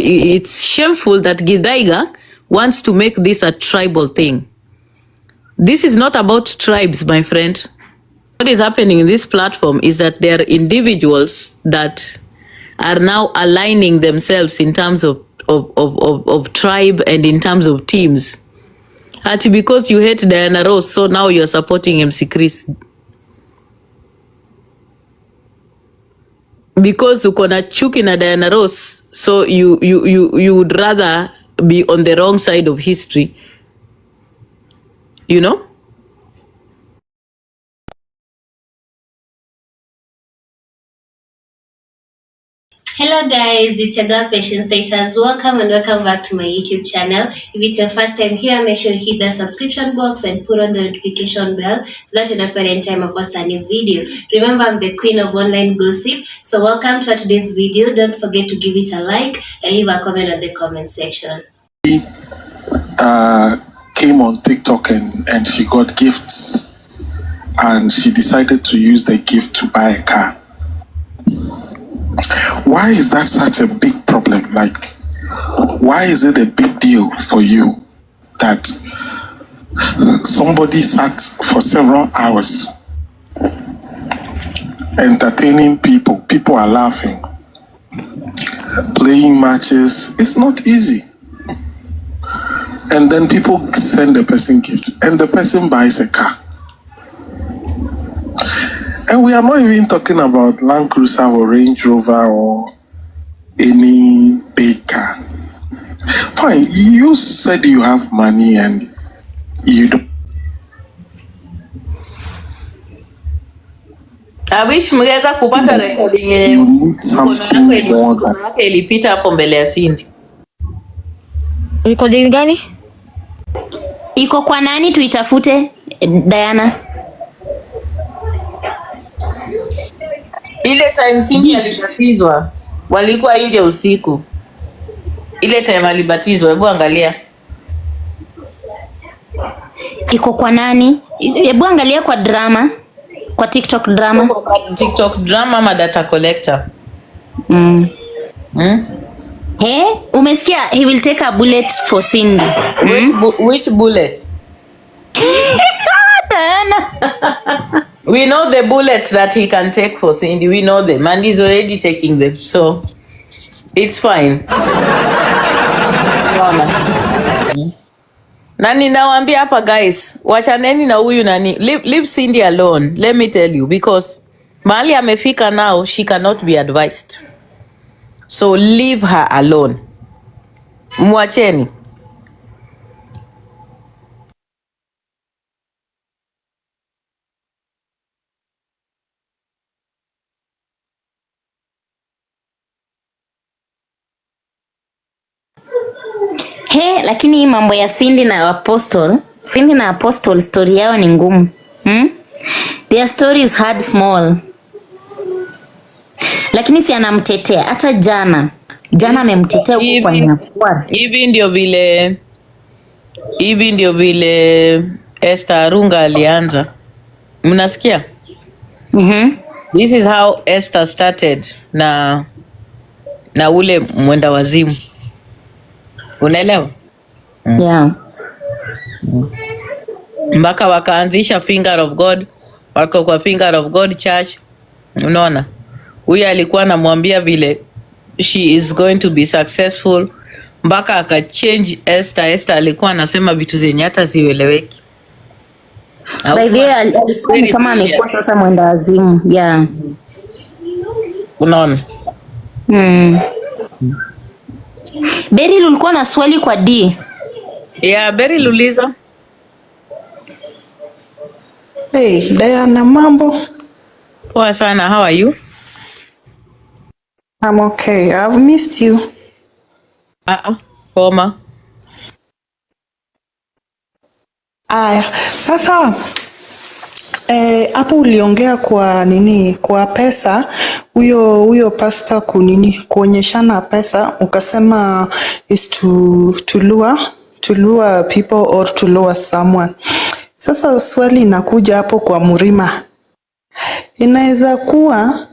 it's shameful that Githaiga wants to make this a tribal thing. This is not about tribes, my friend. What is happening in this platform is that there are individuals that are now aligning themselves in terms of tribe and in terms of teams. Ati because you hate Diana Ross, so now you're supporting MC Chris. Because uko na chuki na Diana Ross, so you would rather be on the wrong side of history. You know? Hello guys, it's your girl Patience Status. Welcome and welcome back to my YouTube channel. If it's your first time here, make sure you hit the subscription box and put on the notification bell so that you don't forget any time I post a new video. Remember, I'm the queen of online gossip. So welcome to today's video. Don't forget to give it a like and leave a comment on the comment section. Came on TikTok and she got gifts and she decided to use the gift to buy a car. Why is that such a big problem? Like, why is it a big deal for you that somebody sat for several hours entertaining people? People are laughing, playing matches. It's not easy. And then people send the person gifts and the person buys a car. And we are not even talking about Land Cruiser or Range Rover or any big car. Fine, you said you have money and you don't. I wish mngeza kupata recording yake ilipita hapo mbele ya Cindy. Recording gani? Iko kwa nani tuitafute Diana? Ile time Cindy alibatizwa walikuwa nje usiku. Ile time alibatizwa, hebu angalia. Iko kwa nani? Hebu angalia kwa drama, kwa TikTok drama. TikTok drama ama data collector. Hey, umesikia he will take a bullet for Cindy. Which bullet? Diana. We know the bullets that he can take for Cindy. We know them, and he's already taking them, so it's fine. Nani nawaambia hapa guys, wachaneni na huyu nani. Leave Cindy alone. Let me tell you, because mahali amefika now, she cannot be advised. So leave her alone. Mwacheni. He, lakini hii mambo ya Cindy na Apostle story yao ni ngumu. Their story is hard small. Lakini si anamtetea hata jana amemtetea huko kwa nyakwa. Hivi ndio vile Esther Arunga alianza. Mnasikia? This is how Esther started na ule mwenda wazimu. Unaelewa? Yeah. Mpaka wakaanzisha Finger of God, wako kwa Finger of God Church. Unaona? Huyu alikuwa anamwambia vile she is going to be successful. Mpaka akachange Esther alikuwa anasema vitu zenye hata zieleweki. By the way, alikuwa kama amekuwa sasa mwenda wazimu. Yeah. Unaona? Beryl ulikuwa na swali kwa D. Yeah, Beryl uliza. Hey, Diana, mambo? Poa sana, how are you? I'm okay. I've missed you. Poma. Aya, sasa hapo uliongea kwa nini, kwa pesa, huyo pasta kuonyeshana pesa, ukasema is to lure people or to lure someone. Sasa swali inakuja hapo kwa Murima. Inaweza kuwa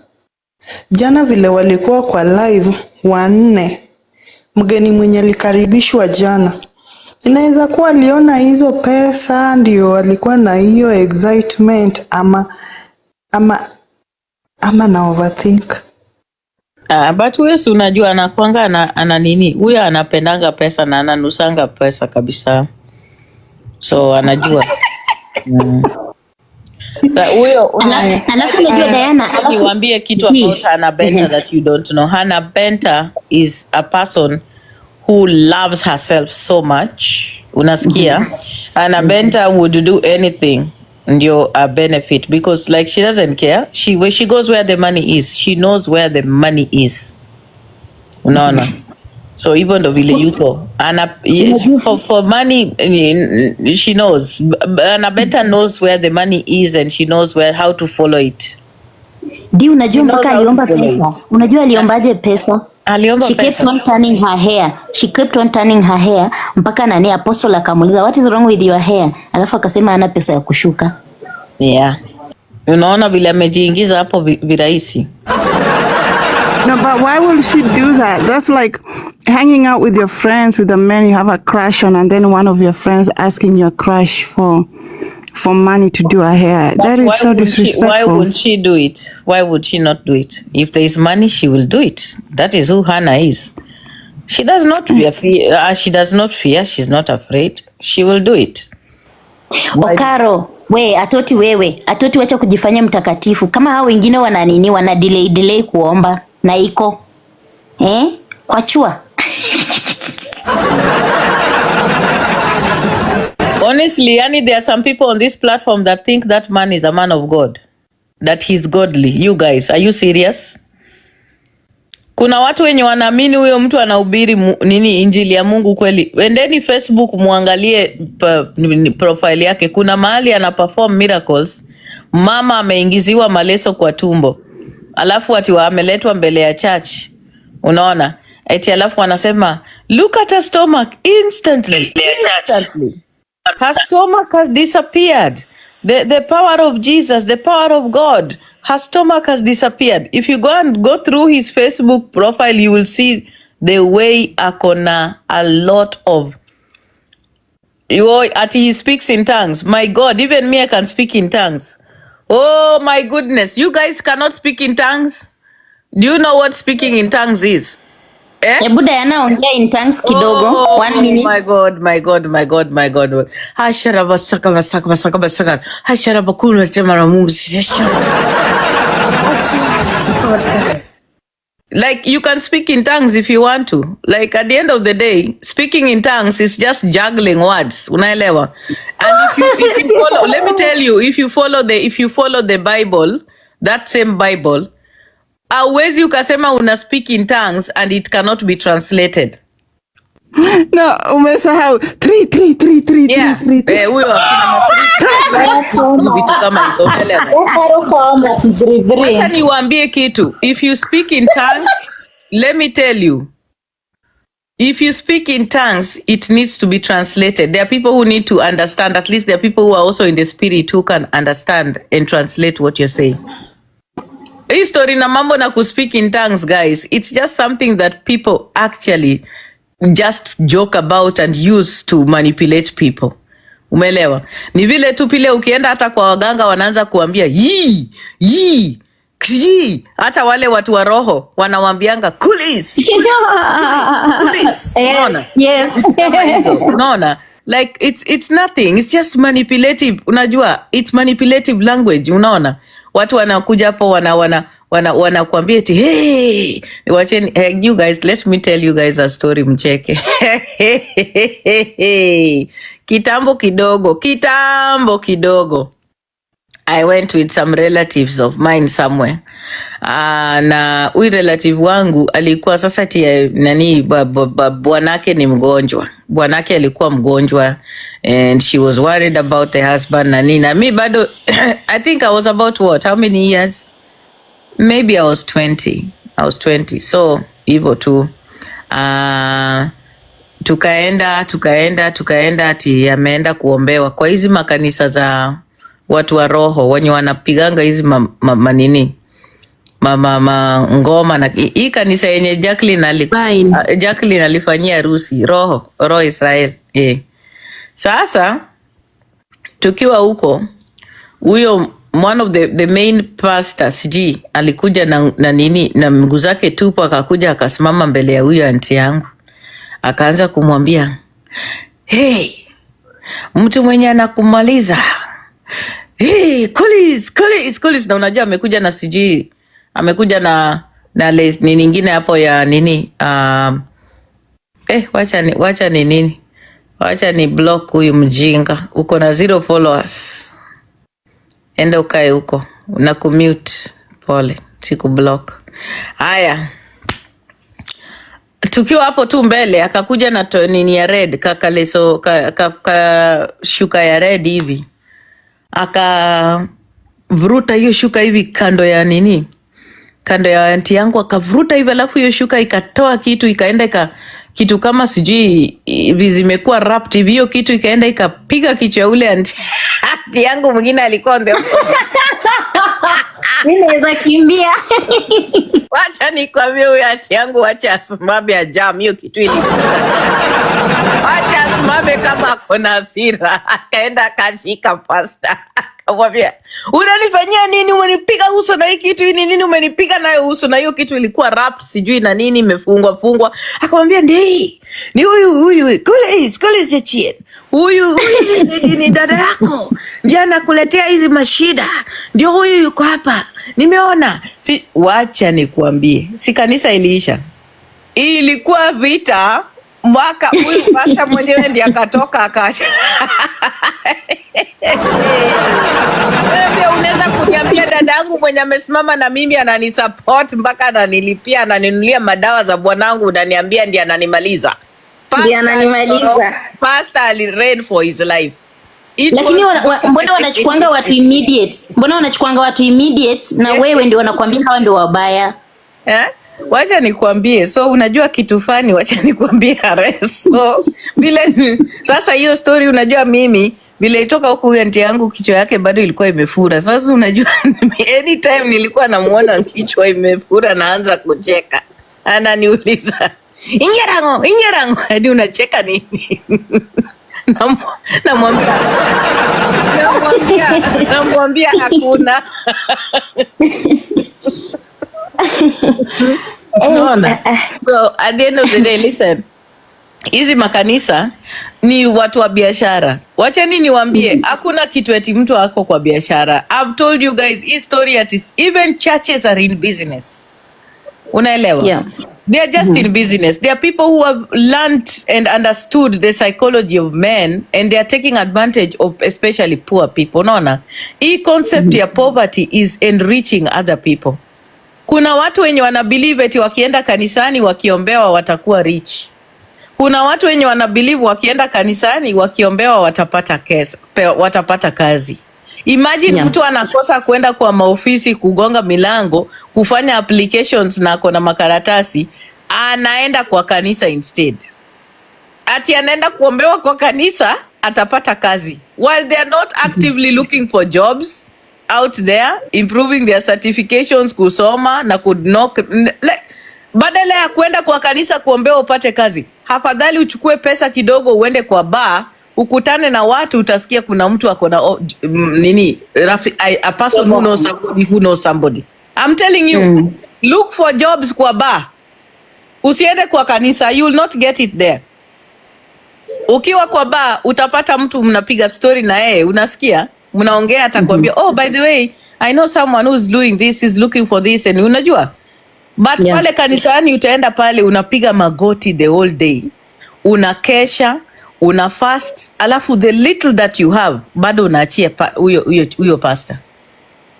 jana vile walikuwa kwa live wanne mgeni mwenye alikaribishwa jana. Inaweza kuwa aliona hizo pesa ndio alikuwa na hiyo excitement ama na overthink. But huyo si unajua anakuanga ana nini? Huyo anapendanga pesa na ananusanga pesa kabisa. So anajua. Huyo alafu unajua Diana, niwaambie kitu about Hannah Benta that you don't know. Hannah Benta is a person who loves herself so much. Unasikia? Hannah Benta would do anything ndio a benefit because like she doesn't care. She goes where the money is. She knows where the money is. Unaona? So hivyo ndo vile yuko. For money she knows. Hannah Benta knows where the money is and she knows how to follow it. Unajua mpaka aliomba pesa. Unajua aliombaje pesa? She kept on turning her hair. She kept on turning her hair mpaka nani Apostle akamuuliza what is wrong with your hair? Alafu akasema hana pesa ya kushuka. Yeah. Unaona vile amejiingiza hapo virahisi. No, but why will she do that? That's like hanging out with your friends, with a man you have a crush on, and then one of your friends asking your crush for money to do her hair. That is so disrespectful. Why would she do it? Why would she not do it? If there is money, she will do it. That is who Hannah is. She does not fear. She does not fear. She's not afraid. She will do it. Okaro, atoti wacha kujifanya mtakatifu. Kama hao wengine wana delay kuomba na iko. Kwa chua. Honestly, yani, there are some people on this platform that think that man is a man of God. That he's godly. You guys, are you serious? Kuna watu wenye wanaamini huyo mtu anahubiri nini injili ya Mungu kweli. Wendeni Facebook muangalie profile yake. Kuna mahali ana perform miracles. Mama ameingiziwa maleso kwa tumbo. Alafu ameletwa mbele ya church. Unaona? Eti alafu wanasema look at her stomach instantly. Her stomach has disappeared. The power of Jesus, the power of God. Her stomach has disappeared. If you go through his Facebook profile, you will see the way akona a lot of. He speaks in tongues. My God, even me, I can speak in tongues. Oh my goodness, you guys cannot speak in tongues? Do you know what speaking in tongues is? Hebu Diana ongea in tongues kidogo. 1 minute. My God. Hasharaba saka. Hasharaba kuna sema na Mungu. Like you can speak in tongues if you want to. Like at the end of the day, speaking in tongues is just juggling words. Unaelewa? And if you follow, let me tell you, if you follow the Bible, that same Bible, hauwezi ukasema una speak in tongues and it cannot be translated. No, umesahau 3 yeah. Huyo vitu kama hizo. Acha niwaambie kitu. If you speak in tongues, let me tell you, if you speak in tongues, it needs to be translated. There are people who need to understand. At least there are people who are also in the spirit who can understand and translate what you're saying. History na mambo na speak in tongues, guys, it's just something that people actually just joke about and use to manipulate people. Umeelewa? Ni vile tu pile ukienda hata kwa waganga wanaanza kuambia yi hata wale watu wa roho wanawambianga kulis. Unaona? Yes. Unaona? Like it's nothing, it's just manipulative. Unajua, it's manipulative language. Unaona? Watu wanakuja hapo wanakuambia eti hey, watcheni. You guys, let me tell you guys a story mcheke. Kitambo kidogo I went with some relatives of mine somewhere. Na huyu relative wangu alikuwa sasa bwanake ni mgonjwa. Bwanake alikuwa mgonjwa and she was worried about the husband na nini. Na mi bado I think I was about how many years? Maybe I was 20. So hivyo tu. Tukaenda ati ameenda kuombewa kwa hizi makanisa za watu wa roho wenye wanapiganga hizi ngoma na hii kanisa yenye Jacqueline alifanyia harusi roho Israel. Sasa tukiwa huko, huyo one of the main pastors alikuja na nini na miguu zake tupu, akakuja akasimama mbele ya huyo anti yangu, akaanza kumwambia, hey, mtu mwenye anakumaliza, hey, kulis. Na unajua amekuja na amekuja na nini nyingine hapo ya nini, wacha ni block huyu mjinga, uko na 0 followers, enda ukae huko, una commute. Pole, siku block. Haya, tukiwa hapo tu mbele, akakuja na nini ya red, kakaleso shuka ya red hivi, akavuruta hiyo shuka hivi kando ya nini, kando ya anti yangu, akavuruta hivi, alafu hiyo shuka ikatoa kitu, ikaenda kitu kama sijui hivi zimekuwa wrapped hivi, hiyo kitu ikaenda ikapiga kichwa ule anti yangu mwingine alikuwa ndio Ninaweza kimbia. Wacha nikwambie huyu anti yangu, wacha asimame ajam hiyo kitu ili. Wacha asimame kama akona hasira. Akaenda akashika pasta. Akamwambia, unanifanyia nini? Umenipiga uso na hii kitu hii nini? Umenipiga nayo uso na hiyo kitu ilikuwa wrapped sijui na nini imefungwa. Akamwambia, ni huyu kule Chechien. Huyu ni dada yako. Ndiye anakuletea hizi mashida. Ndio huyu yuko hapa. Nimeona. Wacha nikuambie. Si kanisa iliisha. Ilikuwa vita mwaka huyu pasta mwenyewe ndiye akatoka akaacha. Unaweza kuniambia dadangu mwenye amesimama na mimi ananisupport mpaka ananilipia, ananinunulia madawa za bwanangu, unaniambia ndiye ananimaliza? Ndiye ananimaliza. Pastor ali read for his life. Lakini mbona wanachukuanga watu immediate? Mbona wanachukuanga watu immediate na wewe ndio wanakuambia hawa ndio wabaya? Wacha nikwambie, so unajua kitu fani, wacha nikwambie so vile sasa hiyo story, unajua mimi vile itoka huko, huyo anti yangu kichwa yake bado ilikuwa imefura. Sasa unajua anytime nilikuwa namuona kichwa imefura naanza kucheka, ananiuliza inyerango hadi unacheka nini? namwambia hakuna. So at the end of the day, listen, hizi makanisa ni watu wa biashara. Wacheni niwaambie, hakuna kitu eti mtu ako kwa biashara. I've told you guys hii story at even churches are in business. Unaelewa? Yeah. They are just in business. There are people who have learned and understood the psychology of men, and they are taking advantage of especially poor people. Unaona? Hii concept ya poverty is enriching other people. Kuna watu wenye wanabelieve eti wakienda kanisani wakiombewa watakuwa rich. Kuna watu wenye wanabelieve wakienda kanisani wakiombewa watapata kazi. Imagine mtu anakosa kwenda kwa maofisi kugonga milango, kufanya applications na kona makaratasi, anaenda kwa kanisa instead. Ati anaenda kuombewa kwa kanisa atapata kazi. While they are not actively looking for jobs out there, improving their certifications, kusoma na badala ya kwenda kwa kanisa kuombewa upate kazi, hafadhali uchukue pesa kidogo uende kwa bar, ukutane na watu, utasikia kuna mtu akona a person who knows somebody. I'm telling you, look for jobs kwa bar. Usiende kwa kanisa, you will not get it there. Ukiwa kwa bar utapata mtu mnapiga story na yeye, unasikia mnaongea, atakwambia oh by the way I know someone who's doing this, is looking for this, and unajua but pale kanisani utaenda pale unapiga magoti the whole day, unakesha, una fast, alafu the little that you have bado unaachia huyo pastor.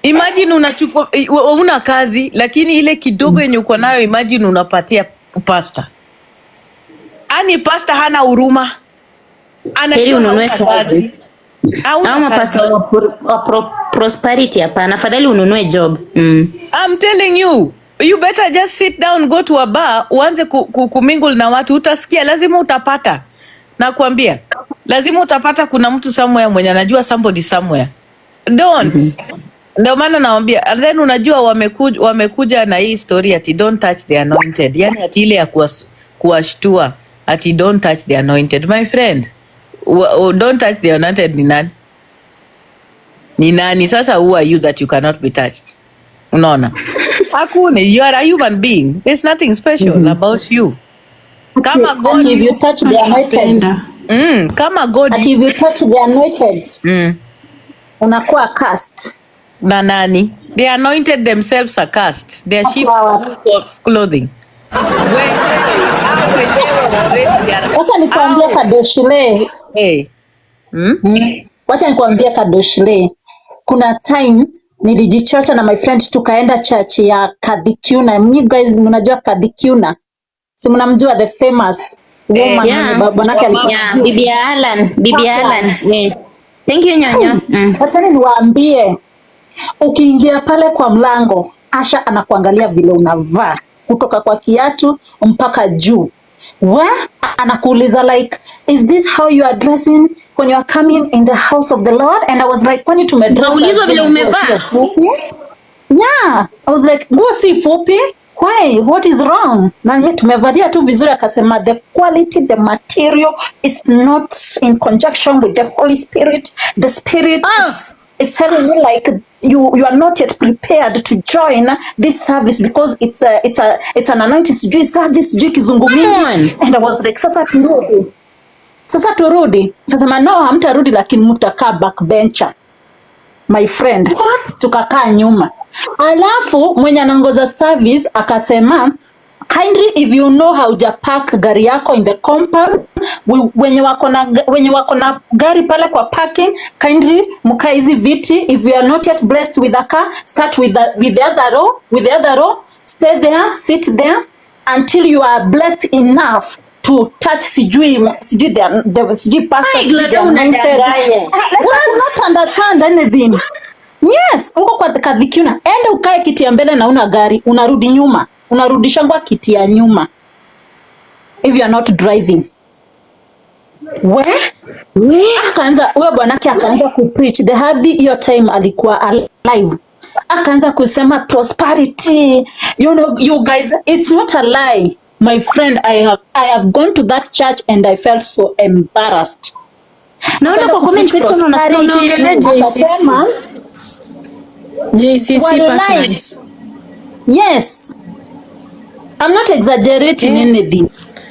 Imagine unachukua una kazi lakini ile kidogo yenye uko nayo, imagine unapatia pastor. Ani pastor hana huruma, ununue kazi. Ama pastor wa prosperity hapana, afadhali ununue job. I'm telling you, you better just sit down, go to a bar, uanze kumingle na watu, utasikia lazima utapata. Nakwambia, lazima utapata kuna mtu somewhere mwenye anajua somebody somewhere. Don't. Ndio maana naambia, and then unajua wamekuja na hii story ati don't touch the anointed. Yani ati ile ya kuwashtua ati don't touch the anointed. My friend, don't touch the anointed ni nani? Ni nani? Sasa who are you that you cannot be touched? Unaona? Hakuna, you are a human being. There's nothing special about you. Kama God, if you touch the anointed. Kama God, if you touch the anointed. Unakuwa cursed. Na nani? They anointed themselves are cursed. Their sheep clothing. Wacha nikwambie Kadoshile. Hey. Wacha nikwambie Kadoshile. Kuna time nilijichocha na my friend tukaenda church ya Kadhikiuna. You guys mnajua Kadhikiuna? Si mnamjua the famous woman mwenye bwanake alikuwa. Yeah, Bibi Alan. Yeah. Thank you Nyonyo. Wacha niwaambie. Ukiingia pale kwa mlango, Asha anakuangalia vile unavaa kutoka kwa kiatu mpaka juu. Anakuuliza like, is this how you are dressing when you are coming in the house of the Lord? And I was like, kwani tumedress? Unaulizwa vile umevaa? Yeah, I was like, nguo si fupi? Why? What is wrong? Na mimi tumevalia tu vizuri. Akasema the quality, the material is not in conjunction with the Holy Spirit. The Spirit is telling me like you are not yet prepared to join this service because it's an anointing service kizungu mingi. And I was like, sasa turudi. Sasa no, hamtarudi lakini mtakaa backbencher. My friend, tukakaa nyuma. Alafu mwenye anangoza service akasema, kindly if you know how to park gari yako in the compound, wenye wako na gari pale kwa parking, kindly muka hizi viti. If you are not yet blessed with a car, start with the other row, stay there, sit there until you are blessed enough to touch sijui pastor sijui anointed. I not understand anything. Yes, uko kwa Kadhikiuna. Ende ukae kiti ya mbele na una gari, unarudi nyuma. Unarudisha ngwa kiti ya nyuma. If you are not driving. Akaanza, huyo bwanake akaanza kupreach. The hubby your time alikuwa alive. Akaanza kusema prosperity. You know, you guys, it's not a lie. My friend, I have gone to that church and I felt so embarrassed. Naona kwa comment section unaongelea JCC partners. Yes. I'm not exaggerating anything.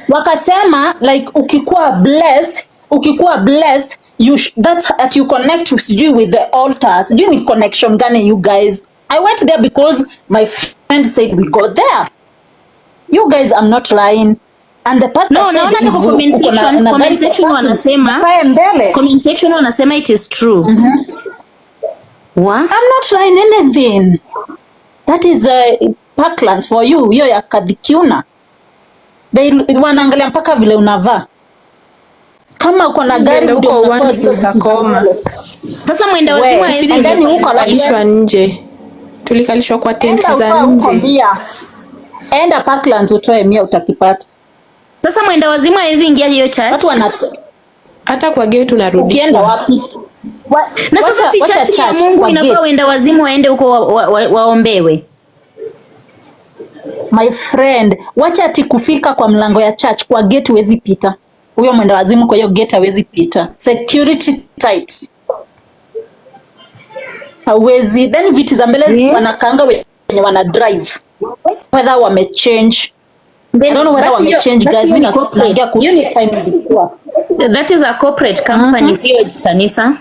Wakasema like ukikuwa blessed that you connect with the altar. Sijui ni connection gani you guys. I went there because my friend said we go there. You guys, I'm not lying. And the pastor said comment section wanasema it is true. What? I'm not trying anything. That is Parklands for you. Hiyo ya Kadhikiuna. They wanaangalia mpaka vile unavaa. Kama uko na gari uko once ukakoma. Sasa mwenda wazimu hizi ndani huko kalishwa nje. Tulikalishwa kwa tent za nje. Enda Parklands utoe 100 utakipata. Sasa mwenda wazimu hizi ingia hiyo church. Hata kwa gate tunarudishwa. Ukienda wapi? Na sasa si church ya Mungu inafaa wenda wazimu waende huko waombewe. My friend, wacha ati kufika kwa mlango ya church kwa gate huwezi pita. Huyo mwenda wazimu kwa hiyo gate hawezi pita. Security tight. Hawezi. Then viti za mbele wanakaanga wenye wana drive. Whether wame change. I don't know whether wame change guys. Mimi naongea kuhusu time ilikuwa. That is a corporate company, sio kanisa.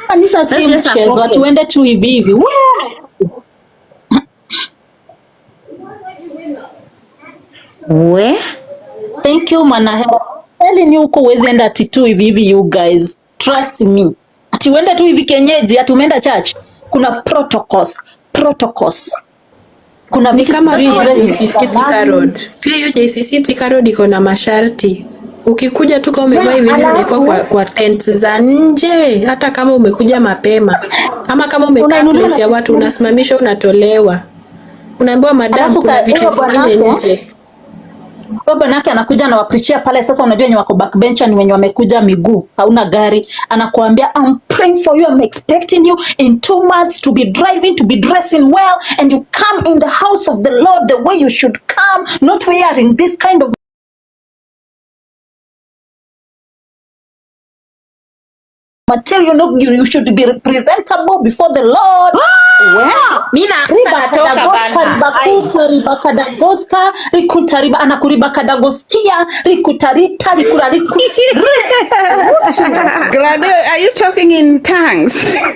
Kanisa si mchezo, watu wende tu hivi. Thank you manahera. Eli ni huko uwezi enda ati tu hivi you guys. Trust me. Ati uende tu hivi kenyeji, ati umeenda church. Kuna protocols. Kuna vitu kama JCC Thika Road. Pia hiyo JCC Thika Road iko na masharti. Ukikuja tu kama umevaa hivi unakuwa kwa tent za nje, hata kama umekuja mapema. Ama kama umekaa place ya watu unasimamishwa unatolewa. Unaambiwa madam kuna viti zingine nje. baba nake anakuja na waprichia pale. Sasa unajua wenye wako backbencher ni wenye wamekuja miguu, hauna gari, anakuambia I'm praying for you, I'm expecting you in 2 months to be driving, to be dressing well, and you come in the house of the Lord the way you should come, not wearing this kind of material. No, you should be representable before the Lord. Mina natoka bana. Ribakadagoska, rikutariba anakuribakadagoskia, rikutarita, rikurariku. Gladio, are you talking in tongues? Yeah,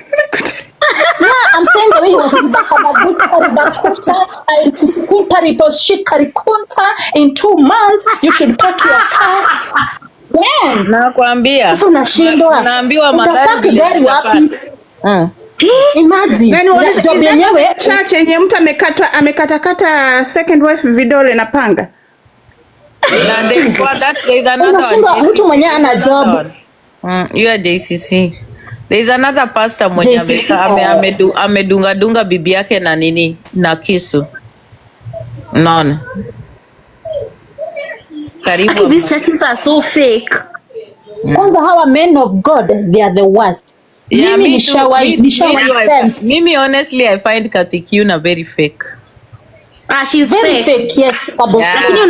I'm saying the way you was ribakadagoska, ribakuta, rikusukunta, riboshika, rikunta. In 2 months, you should pack your car. Yeah. Nakwambia. Sasa unashindwa. Naambiwa magari wapi? Imagine. Nani yenyewe church yenye mtu amekatakata second wife vidole na panga. Mtu mwenye ana job. You are JCC. There is another pastor mwenye amedunga bibi yake na nini na kisu. None. Karibu. These churches are so fake. Kwanza hawa men of God, they are the worst. Yeah, Mimi honestly I find Katikuna very fake. She's very fake. Yes. Lakini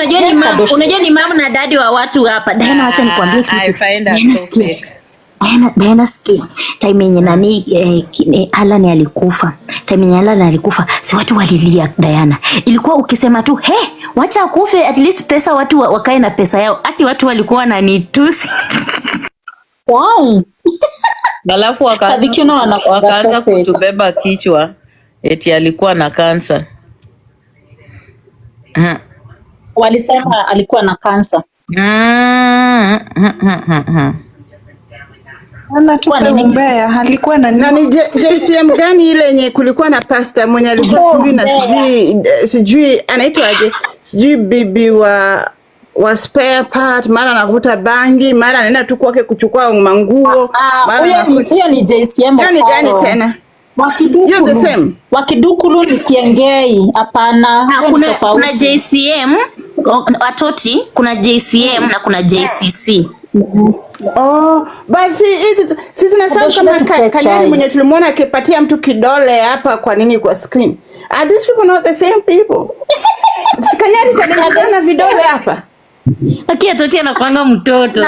unajua ni mama na daddy wa watu hapa. Diana, acha nikwambie kitu. I find that so fake. Diana sikia. Time yenye nani Alan alikufa. Time yenye Alan alikufa, si watu walilia Diana. Ilikuwa ukisema tu, wacha akufe, at least pesa watu wakae na pesa yao. Ati watu walikuwa wananitusi. Wow. Alafu wakaanza kutubeba kichwa eti alikuwa na kansa. Walisema alikuwa na kansa. Anatumbea alikuwa na nani JCM gani ile yenye kulikuwa na pastor mwenye alikuwa sijui anaitwaje, sijui bibi wa spare part, mara anavuta bangi, mara anaenda tu kwake kuchukua manguo. Hiyo ni JCM. Gani tena? You're the same. Wakidukulu ni Kiengei. Hapana, kuna JCM watoti, kuna JCM na kuna JCC. Basi sisi nasema kama Kanyari mwenye tulimuona akipatia mtu kidole hapa kwa nini kwa screen. Are these people not the same people? Kanyari sasa ana vidole hapa. Akia toti anakuanga mtoto.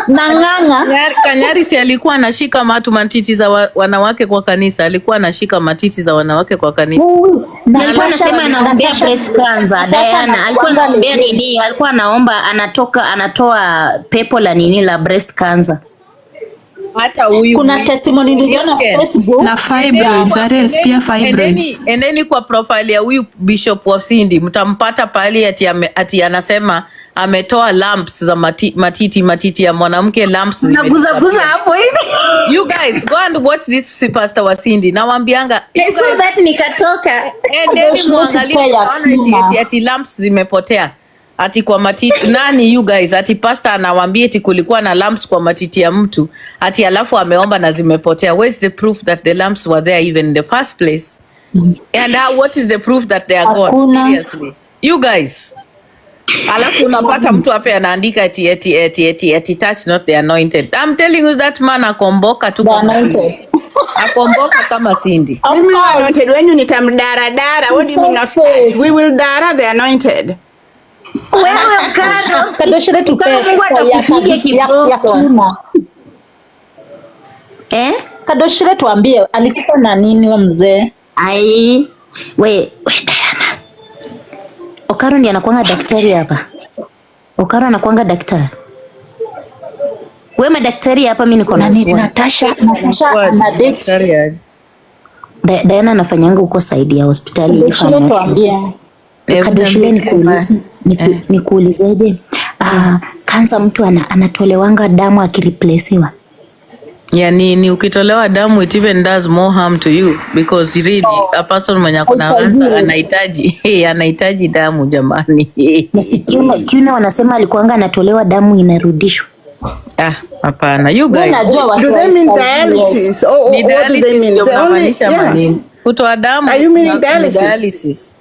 Nanganga. Kanyari si alikuwa anashika matiti za wanawake kwa kanisa. Alikuwa anashika matiti za wanawake kwa kanisa. Alikuwa anasema anaombea breast cancer. Diana alikuwa anaombea nini? Alikuwa anaomba anatoa pepo la nini la breast cancer. Hata huyu kuna testimony niliona Facebook na fibroids, pia fibroids. Endeni kwa profile ya huyu Bishop wa Cindy, mtampata pale ati anasema ametoa lumps za matiti ya mwanamke, lumps guza hapo hivi. You guys go and watch this pastor wa Cindy. Nawaambianga so that nikatoka. Endeni muangalie ati lumps zimepotea. Ati kwa matiti nani you guys, ati pastor anawaambia eti kulikuwa na lumps kwa matiti ya mtu, ati alafu ameomba na zimepotea. Where's the proof that the lumps were there even in the first place? And what is the proof that they are gone? Seriously you guys. Alafu unapata mtu hapa anaandika eti touch not the anointed. I'm telling you that man akomboka tu kama Cindy. Akomboka kama Cindy. Mimi anointed wenyu nitamdara. What do you mean not? We will dara the anointed. Wewe mkano kadoshele tupe ya kina. Kadoshele tuambie alikufa na nini wa mzee? We Diana. Okaro ndiye anakuanga daktari hapa. Okaro anakuanga daktari. Wewe madaktari hapa mimi niko na swali. Natasha na daktari. Diana anafanyanga huko saidi ya hospitali ifanye. Tuambie. Kadoshele nikuulizeje? Kansa mtu anatolewanga damu akireplacewa. Yani ni ukitolewa damu it even does more harm to you because really a person mwenye kuna kansa anahitaji damu jamani. Kiuna wanasema alikuanga anatolewa damu inarudishwa. Hapana you guys. Do they mean dialysis? Or what do they mean? Kutoa damu. Are you meaning dialysis?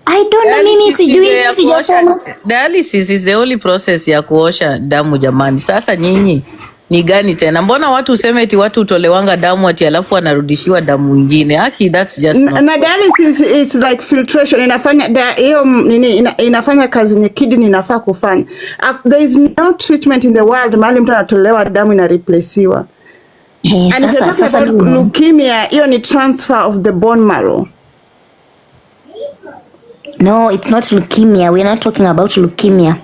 I don't know, mimi sijui, sijasoma. Dialysis is the only process ya kuosha damu jamani. Sasa nyinyi ni gani tena? Mbona watu useme eti watu utolewanga damu ati alafu wanarudishiwa damu nyingine? Haki, that's just not. Na dialysis is like filtration. Inafanya hiyo nini, inafanya kazi nye kidney inafaa kufanya. There is no treatment in the world mahali mtu anatolewa damu ina replacewa. And if you're talking about leukemia, hiyo ni transfer of the bone marrow. No, it's not leukemia. We're not talking about leukemia.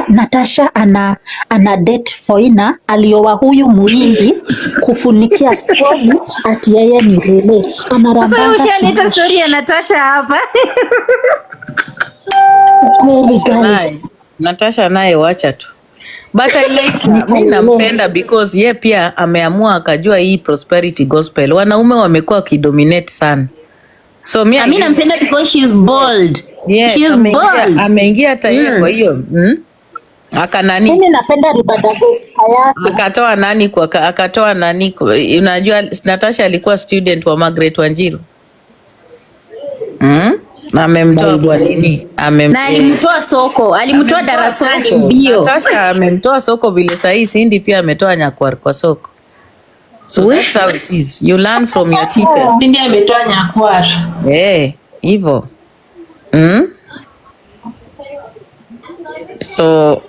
Natasha ana date Foina aliowa huyu muhindi kufunikia story ati yeye ni rele. Sasa ushaleta story ya Natasha hapa. Guys. Natasha naye wacha tu. But I like mimi nampenda because ye pia ameamua akajua hii prosperity gospel. Wanaume wamekuwa wakidominate sana. So mimi nampenda because she's bold. Yeah, she's bold. Ameingia tayari kwa hiyo. Akanani? Mimi napenda Ribadagoska yake. Akatoa nani unajua Natasha alikuwa student wa Margaret Wanjiru. Amemtoa kwa nini? Na alimtoa soko, alimtoa darasani mbio. Natasha amemtoa soko vile sahi Cindy pia ametoa Nyakwar kwa soko. So that's how it is. You learn from your teachers. Cindy ametoa Nyakwar. Hivyo. So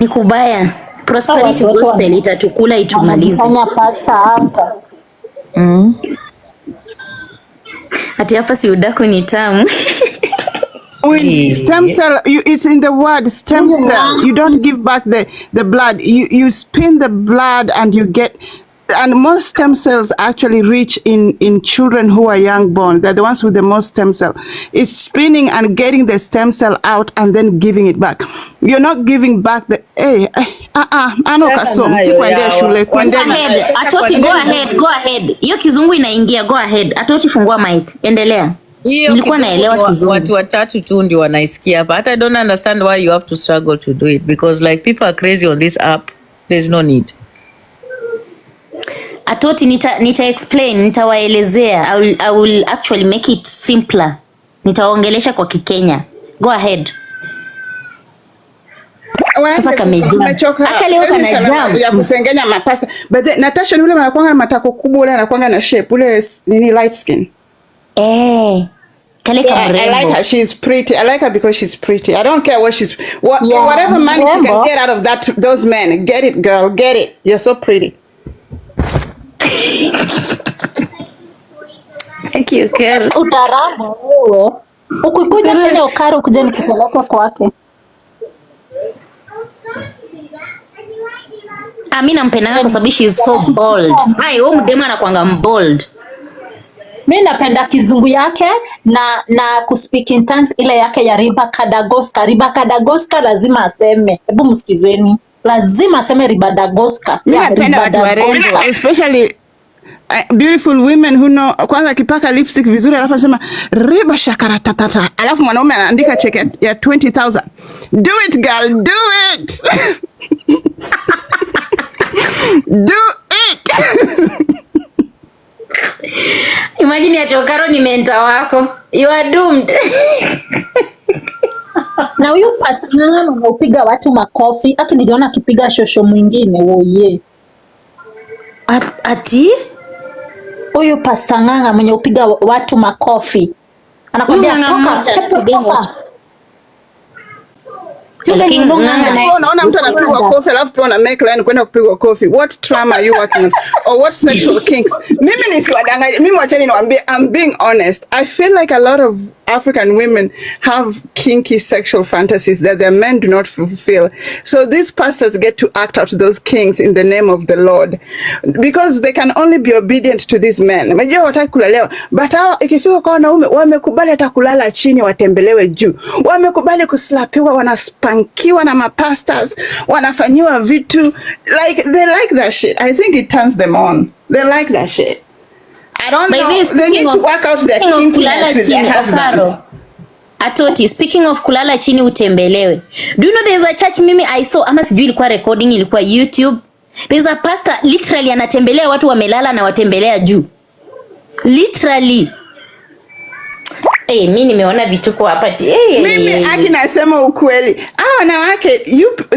ni kubaya. Prosperity gospel itatukula itumalize. Fanya pasta hapa. Ati hapa si udaku ni tamu. Stem cell, it's in the word stem cell. You don't give back the blood. You spin the blood and you get, and most stem cells actually reach in children who are young born. They're the ones with the most stem cell. It's spinning and getting the stem cell out and then giving it back. You're not giving back the ano kasom sikwendea shule kwendea. Atoti, go ahead. Hiyo kizungu inaingia, go ahead. Atoti, fungua mic. Endelea. Nilikuwa naelewa kizungu. Watu watatu tu ndio wanaisikia hapa. Hata I don't understand why you have to struggle to do it because like people are crazy on this app. There's no need. Atoti, nita explain, nitawaelezea. I will actually make it simpler. Nitaongelesha kwa Kikenya. Go ahead. Sasa kamejoka. Aka leo kana jam ya kusengenya mapasta. But Natasha yule anakuanga na matako kubwa, ule anakuanga na shape, ule nini light skin. Kale kama mrembo. I like her. She's pretty. I like her because she's pretty. I don't care whatever money she can get out of those men. Get it, girl. Get it. You're so pretty. Thank you, girl. Utarama wewe. Ukikuja Kenya ukaro kuja nikipeleka kwake. Mimi nampenda kwa sababu she's so bold. Wewe mdema anakuanga bold. Mimi napenda kizungu yake na kuspeak in tongues ile yake ya Ribadagoska. Ribadagoska lazima aseme. Hebu msikizeni. Lazima aseme Ribadagoska. Mimi napenda watu warembo, especially beautiful women who know. Kwanza akipaka lipstick vizuri alafu anasema riba shakara tatata. Alafu mwanaume anaandika check ya 20,000. Do it girl, do it. Do it. Imagine Achokaro ni mentor wako. You are doomed. Na huyu pastor anaupiga watu makofi. Hata niliona akipiga shosho mwingine woye. Ati huyu pastor Nganga mwenye upiga watu makofi. Anakuambia toka. Unaona mtu anapigwa kofi alafu pia una make line kwenda kupigwa kofi. What trauma are you working on? Or what sexual kinks? Mimi nisiwadanganye. Mimi wacheni niwaambie, I'm being honest. I feel like a lot of African women have kinky sexual fantasies that their men do not fulfill. So these pastors get to act out those kinks in the name of the Lord. Because they can only be obedient to these men. Unajua wataki kulelewa. But hao ikifika kwa wanaume wamekubali hata kulala chini watembelewe juu. Wamekubali kuslapiwa, wanaspankiwa na mapastors, wanafanyiwa vitu. Like they like that shit. I think it turns them on. They like that shit. I don't know. They need to work out their kinkiness with their husbands. Atoti, speaking of kulala chini utembelewe. Do you know there's a church mimi I saw, ama sijui ilikuwa recording, ilikuwa YouTube. There's a pastor literally anatembelea watu wamelala na watembelea juu. Literally. Mimi nimeona vituko hapa. Mimi akinasema ukweli. Wanawake,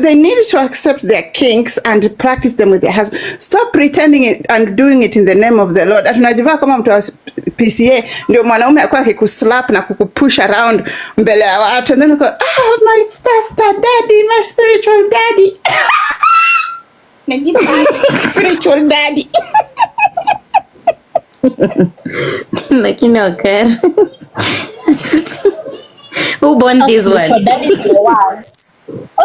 they need to accept their kinks and practice them with their husband. Stop pretending it and doing it in the name of the Lord. Atunajivaa kama mtu wa PCA ndio mwanaume akwa akikuslap na kukupush around mbele ya watu. And then you go, my pastor daddy, my spiritual daddy. Najibu spiritual daddy. Lakini okay. Who born this one?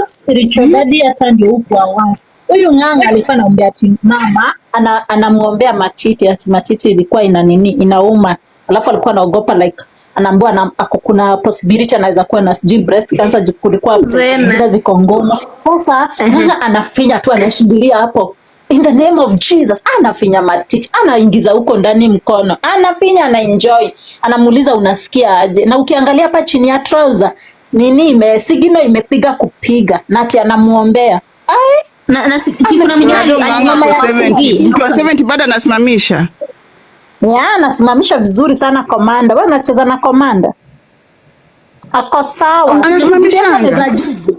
Spiritual daddy hata ndio upo once. Huyu nganga alikuwa anaombea ati mama anamuombea matiti, ati matiti ilikuwa inauma. Alafu alikuwa anaogopa like anaambiwa kuna possibility anaweza kuwa na breast cancer, kulikuwa zingine ziko ngono. Sasa anafinya tu, anashindilia hapo. In the name of Jesus, anafinya matiti, anaingiza huko ndani mkono, anafinya, ana enjoy. Anamuuliza unasikia aje? Na ukiangalia hapa chini ya trouser, sigino imepiga kupiga, na ati anamuombea. Na kuna mnyama alinyama ya 70. Mtu wa 70 bado anasimamisha. Anasimamisha vizuri sana komanda. Wewe unacheza na komanda. Ako sawa. Anasimamisha za juzi.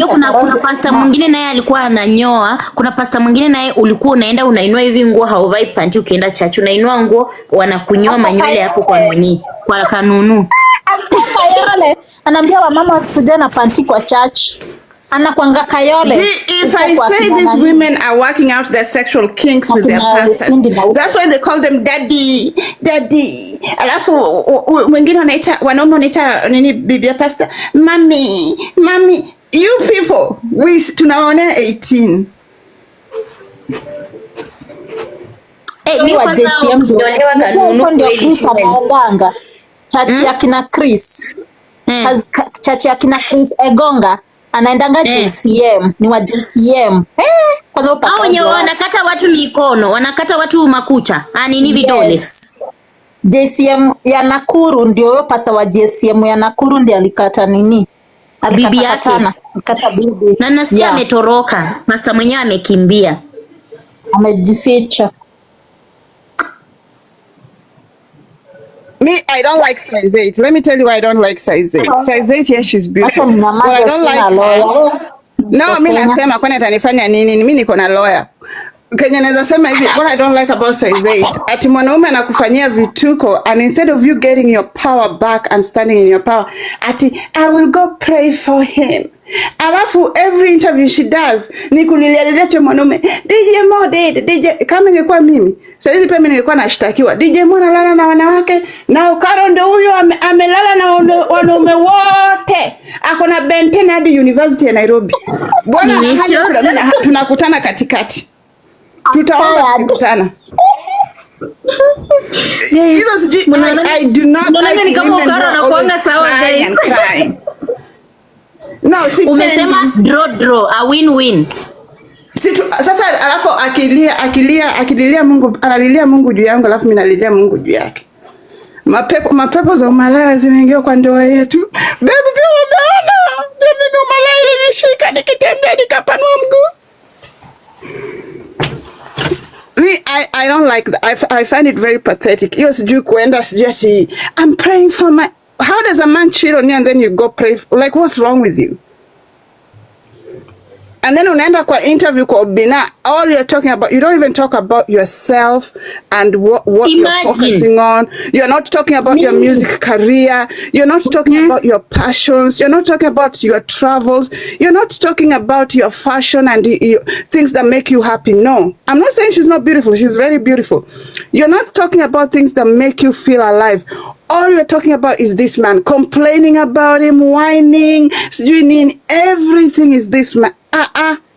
Kuna pasta mwingine naye alikuwa ananyoa. Kuna pasta mwingine naye ulikuwa unaenda unainua hivi nguo, hauvai panty, ukienda church unainua nguo, wanakunyoa manywele hapo kwa nini? Kwa kanunu. Kayole anaambia wamama wasikuja na panty kwa church. Anakuanga Kayole. If I say these women are working out their sexual kinks with their pastors, that's why they call them daddy. Alafu wengine wanaume wanaita nini bibi ya pastor? Mommy. You people, tunaonea 18. Ni wa JCM ndio Chris anaendanga. Chachi ya kina Chris. Chachi ya kina Chris Egonga. Anaendanga JCM, ni wa JCM. Kwa sababu hao wenye wanakata watu mikono, wanakata watu makucha. Nini vidole? Yes. JCM ya Nakuru ndio huyo pasta wa JCM ya Nakuru ndiye alikata nini? Bibi yake. Kata bibi. Na nasikia ametoroka. Pasta mwenyewe amekimbia. Amejificha. Me, I don't like size 8. Let me tell you why I don't like size 8. Size 8, yes, she's beautiful. But I don't like No, mimi nasema kwani atanifanya nini? Mimi niko na lawyer. Kenya naweza sema hivi, what I don't like about size 8, ati mwanaume anakufanyia vituko, and instead of you getting your power back and standing in your power, ati I will go pray for him. Alafu every interview she does ni kulilia tu mwanaume, DJ Mo DJ, kama ingekuwa mimi sasa hizi pia mimi ningekuwa nashtakiwa. DJ Mo analala na wanawake na Ukaro ndio huyo amelala na wanaume wote. Ako na Benten hadi University ya Nairobi. Bwana tunakutana katikati. Tutaomba kukutana. I do not like kama Ukaro anakuanga sawa guys. No, umesema draw a win-win. Sasa alafu akililia Mungu, analilia Mungu juu yangu, alafu mimi nalilia Mungu juu yake. Mapepo za umalaya zimeingia kwa ndoa yetu. Baby pia umeona? Mimi umalaya ilinishika nikitembea nikapanua mguu. I don't like that. I find it very pathetic. Hiyo sijui kuenda sijui ati I'm praying for my... How does a man cheat on you and then you go pray like what's wrong with you? And then unaenda kwa interview kwa Bina, all you're talking about, you don't even talk about yourself and what you're focusing on. You're not talking about your music career. You're not talking about your passions. You're not talking about your travels. You're not talking about your fashion and things that make you happy. No, I'm not saying she's not beautiful. She's very beautiful. You're not talking about things that make you feel alive. All you're talking about is this man, complaining about him, whining, everything is this man.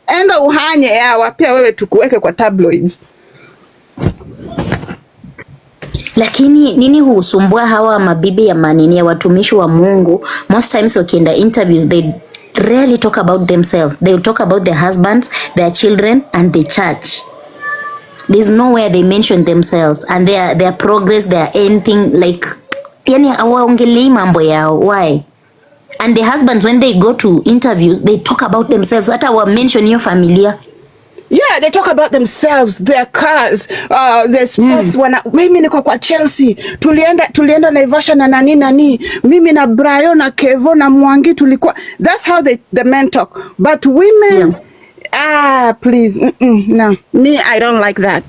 Enda uhanye yawa pia wewe tukuweke kwa tabloids. Lakini nini husumbua hawa mabibi ya manini ya watumishi wa Mungu? Most times wakienda interviews they rarely talk about themselves. They will talk about their husbands, their children and the church. There's nowhere they mention themselves and their progress, their anything like yani hawaongelei mambo yao. Why? And the husbands when they go to interviews they talk about themselves. Hata wa mention your familia. Yeah, they talk about themselves, their cars, their sports. Mimi niko kwa Chelsea, tulienda Naivasha na nani, mimi na Brian na Kevo na Mwangi tulikuwa. That's how the men talk. But women, please, no, me, I don't like that.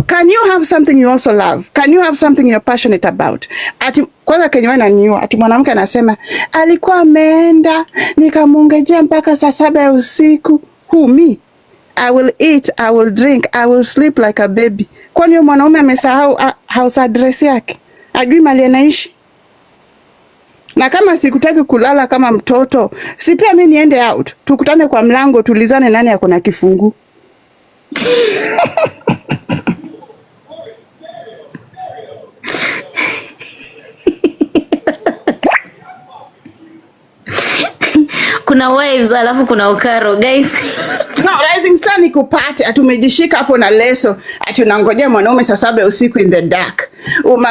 Can you have something you also love? Can you have something you're passionate about? Ati kwanza Kenya na niwa, ati mwanamke anasema alikuwa ameenda nikamungejea mpaka saa 7 ya usiku. Who, me? I will eat, I will drink, I will sleep like a baby. Kwani huyo mwanaume amesahau house address yake? Ajui mali anaishi? Na kama sikutaki kulala kama mtoto, si pia mimi niende out. Tukutane kwa mlango tulizane nani yako na kifungu. Kuna wives alafu kuna Okaro guys. No, rising star ni kupate atumejishika hapo na leso ati unangojea mwanaume saa 7 usiku in the dark.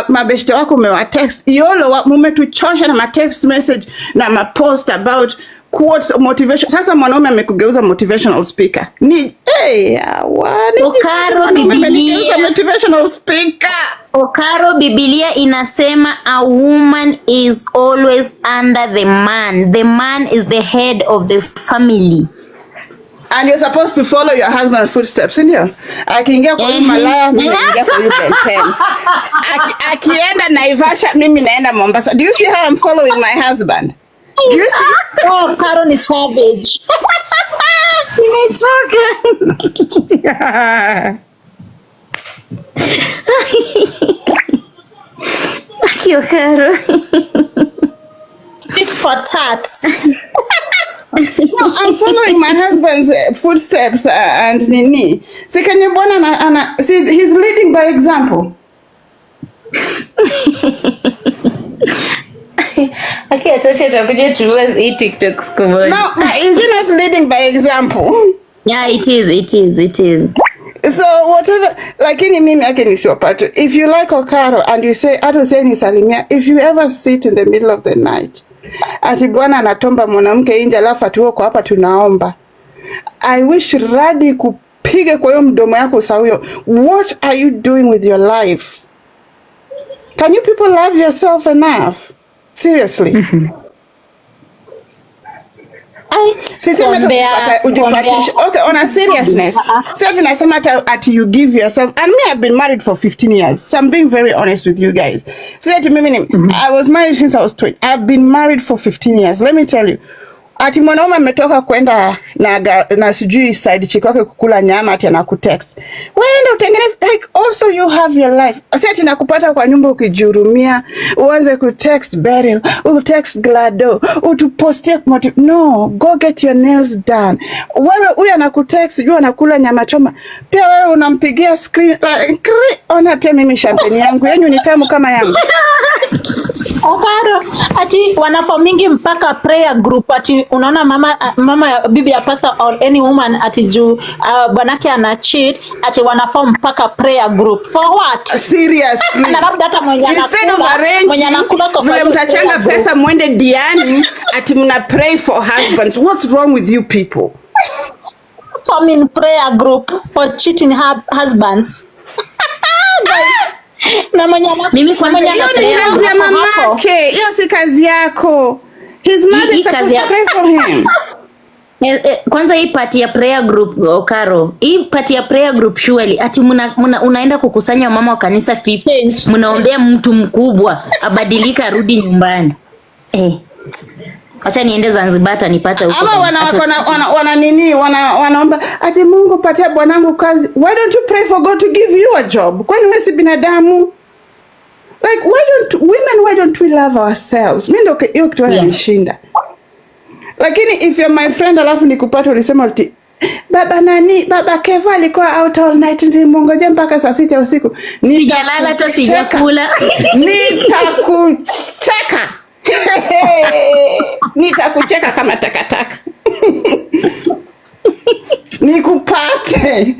Mabeshte wako umewa text yolo mumetuchosha na ma text message na ma post about quotes motivation. Sasa mwanaume amekugeuza motivational speaker. Ni Okaro Biblia motivational speaker. Okaro Biblia inasema a woman is always under the man. The man is the head of the family. And you're supposed to follow your husband's footsteps, ndio? Akiingia kwa Himalaya, mimi naingia kwa Ben. Akienda Naivasha, mimi naenda Mombasa. Do you see how I'm following my husband? Do you see? Oh, Karo ni savage. Nimechoka. Akio Karo. Tit for tat. No, I'm following my husband's footsteps and nini. See, can you see, he's leading by example. Okay, atakuja tuwezi hii TikTok skumoni. No, is he not leading by example? Yeah, it is. So whatever, lakini mimi yake nisiwapate. If you like Okaro and you say, atu say ni salimia, if you ever sit in the middle of the night, ati bwana anatomba mwanamke nje alafu atuo kwa hapa tunaomba. I wish radi kupige kwa hiyo mdomo yako sauyo. What are you doing with your life? Can you people love yourself enough? Seriously. Okay, on a seriousness. Certain at you give yourself, and me, I've been married for 15 years. So I'm being very honest with you guys. I was married since I was 20. I've been married for 15 years. Let me tell you. Ati mwanaume ametoka kwenda na sijui side chick wake kukula nyama ati anakutext. Wewe utengeneze, like also you have your life. Ati nakupata kwa nyumba ukijihurumia, uanze kutext Beryl, utext Glado, utupostie no, go get your nails done. Wewe huyu anakutext, jua anakula nyama choma. Pia wewe unampigia screen like ona pia mimi champagne yangu yenu ni tamu kama yangu. Okaro, ati wanaformingi mpaka prayer group ati unaona mama bibi ya pastor or any woman ati juu bwanake ana cheat ati wanaform mpaka prayer group for what? Seriously. Na labda hata mwenye anakula kwa vile mtachanga pesa mwende diani ati mna pray for husbands. What's wrong with you people? Forming prayer group for cheating husbands. Na mimi kwanza hiyo ni kazi ya mamake. Hiyo si kazi yako. His mother is supposed to pray for him. Kwanza hii party ya prayer group Okaro. Hii party ya prayer group surely ati unaenda kukusanya mama wa kanisa 50. Mnaombea mtu mkubwa abadilika arudi nyumbani. Acha niende Zanzibar nipata huko. Ama wanaomba ati Mungu patia bwanangu kazi. Why don't you pray for God to give you a job? Kwani wewe si binadamu? Like why don't we love ourselves? Mimi ndio hiyo kitu inanishinda. Lakini if you're my friend alafu nikupata ulisema ati baba Keva alikuwa out all night nilimngoja mpaka saa 6 usiku. Sijalala hata sijakula. Nitakucheka. Nitakucheka kama takataka. Nikupate.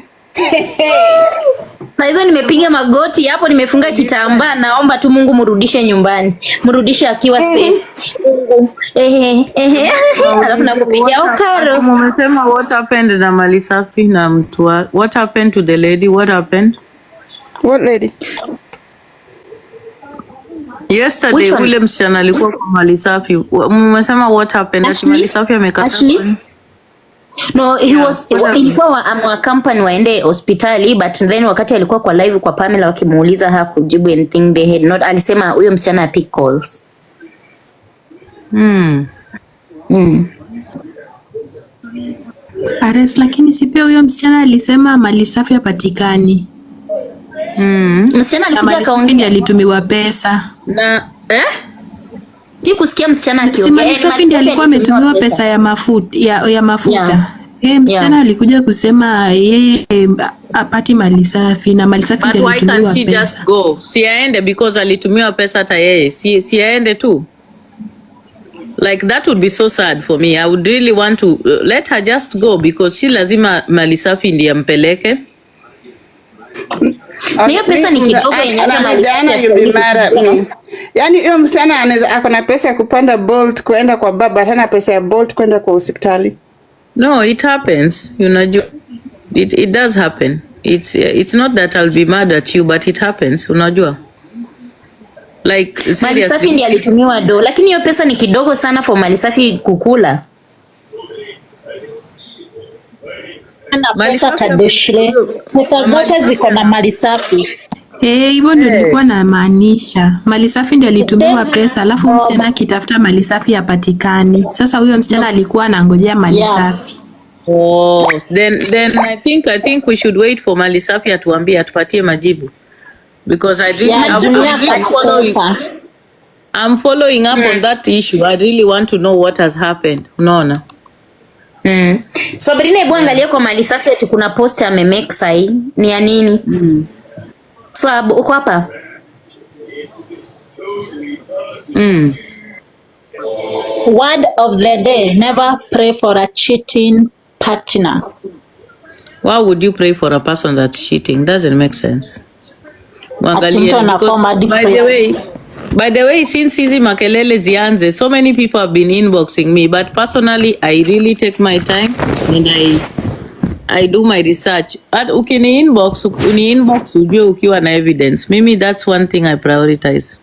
Saa hizo nimepiga magoti hapo, nimefunga kitambaa, naomba tu Mungu mrudishe nyumbani. Mrudishe akiwa safe. Mungu. Alafu nakupigia Okaro. Umesema what happened na mali safi na mtu what happened to the lady? What happened? What lady? Yesterday ule msichana alikuwa kwa mali safi. Umesema what happened? Ati mali safi amekata. No, he was ilikuwa company waende hospitali, but then wakati alikuwa kwa live kwa Pamela wakimuuliza hakujibu anything, they had not, alisema huyo msichana pick calls. Ares, lakini si pia huyo msichana alisema mali safi hapatikani. Msichana alikuja kaongea alitumiwa pesa. Na si kusikia msichana akiongea. Mali safi ndiye alikuwa ametumiwa pesa ya mafuta ya mafuta. Msichana alikuja kusema yeye apati mali safi na mali safi ndiye alitumiwa pesa. But why can't she just go? Si aende because alitumiwa pesa hata yeye. Si aende tu. Like that would be so sad for me. I would really want to let her just go because she lazima mali safi ndiye ampeleke. Hiyo pesa ni kidogo yenyewe. You'll be mad at me. Yaani huyo msichana anaweza akona pesa ya kupanda Bolt kwenda kwa baba, hana pesa ya Bolt kwenda kwa hospitali. No, it happens. You know, it does happen. It's not that I'll be mad at you, but it happens. Unajua? Like seriously. Mali safi ndiye alitumiwa do, lakini hiyo pesa ni kidogo sana for mali safi kukula. Pesa kadeshre. Pesa zote ziko na mali safi. Hivyo ndio nilikuwa na maanisha. Mali safi ndiye alitumiwa pesa, alafu msichana akitafuta mali safi hapatikani. Sasa huyo msichana alikuwa anangojea mali safi. Oh, then I think we should wait for mali safi atuambie, atupatie majibu. Because I really I'm following up on that issue. I really want to know what has happened. Unaona? So Brina, hebu angalia kwa mali safi ati kuna post amemake sai. Ni ya nini? So uko hapa? Word of the day, never pray for a cheating partner. Why would you pray for a person that's cheating? Doesn't make sense. By the way, since hizi makelele zianze, so many people have been inboxing me, but personally, I really take my time and I do my research. At uni inbox ujue ukiwa na evidence. Mimi, that's one thing I prioritize.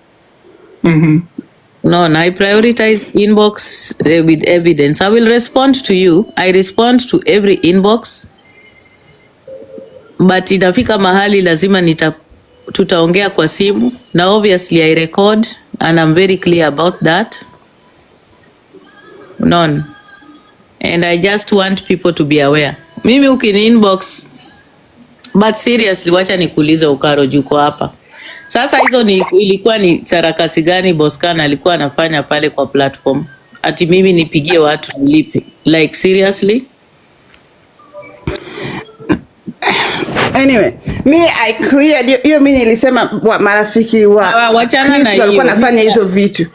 No, I prioritize inbox with evidence. I will respond to you. I respond to every inbox. But itafika mahali lazima tutaongea kwa simu. Now obviously I record and I'm very clear about that. None. And I just want people to be aware. Mimi ukini inbox, but seriously wacha nikuulize Okaro juko hapa. Sasa hizo ilikuwa ni sarakasi gani Boscan alikuwa anafanya pale kwa platform? Ati mimi nipigie watu nilipe. Like seriously? Anyway, I cleared hiyo. Mimi nilisema marafiki wachana na hiyo. Walikuwa nafanya hizo vitu.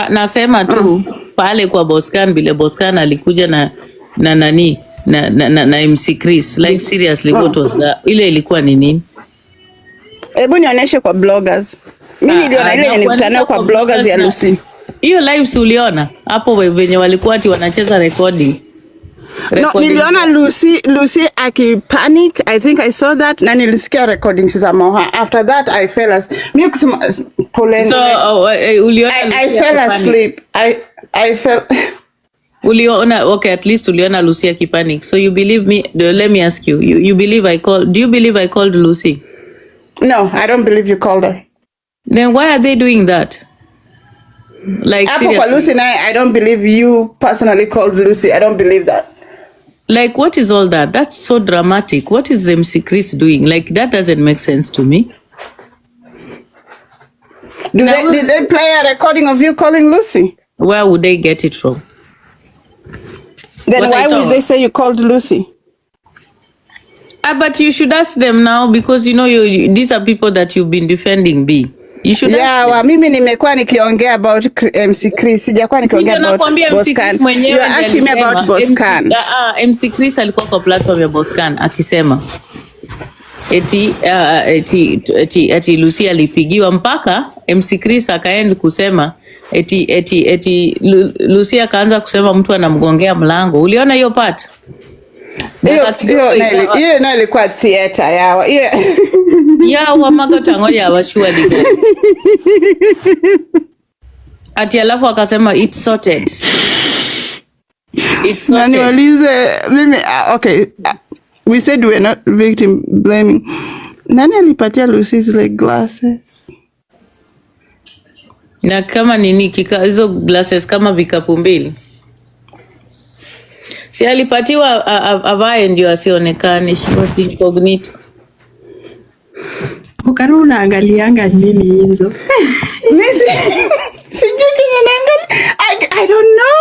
Nasema tu pale kwa Boscan, bile Boscan alikuja na nani na MC Chris. Like seriously, what was that? Ile ilikuwa ni nini? Hebu nionyeshe kwa bloggers. Mimi niliona ile nilikutana kwa bloggers ya Lucy. Hiyo live si uliona? Hapo wenye walikuwa ati wanacheza recording. No, niliona Lucy akipanic. I think I saw that. Na nilisikia recordings za Moha. After that I fell asleep. Mimi kusema poleni. So uliona I fell asleep. I fell uliona, okay, at least uliona Lucy akipanic. So you believe me? Let me ask you. Do you believe I called Lucy? No, I don't believe you called her. Then why are they doing that? Like seriously. Lucy and I don't believe you personally called Lucy. I don't believe that. Like, what is all that? That's so dramatic. What is MC Chris doing? Like, that doesn't make sense to me. Did they play a recording of you calling Lucy? Where would they get it from? Then why would they say you called Lucy? But you should ask them now because you know these are people that you've been defending. B. You should mimi nimekuwa nikiongea about MC Chris. Sijakuwa nikiongea about Boscan. You are asking me about Boscan. MC Chris alikuwa kwa platform ya Boscan akisema. eti Lucy alipigiwa mpaka MC Chris akaenda kusema eti Lucy akaanza kusema mtu anamgongea mlango. Uliona hiyo part? Hiyo na ilikuwa theater yao. Ya wamagotango ya washua ligo. Ati alafu akasema it's sorted. It's sorted. Nani walize mimi okay. We said we're not victim blaming. Nani alipatia Lucy like glasses? Na kama nini hizo glasses kama vikapu mbili. Si alipatiwa avae ndio asionekane, she was incognito. Ukaru unaangalianga nini hizo? Sijui kwenye naangalia. I don't know.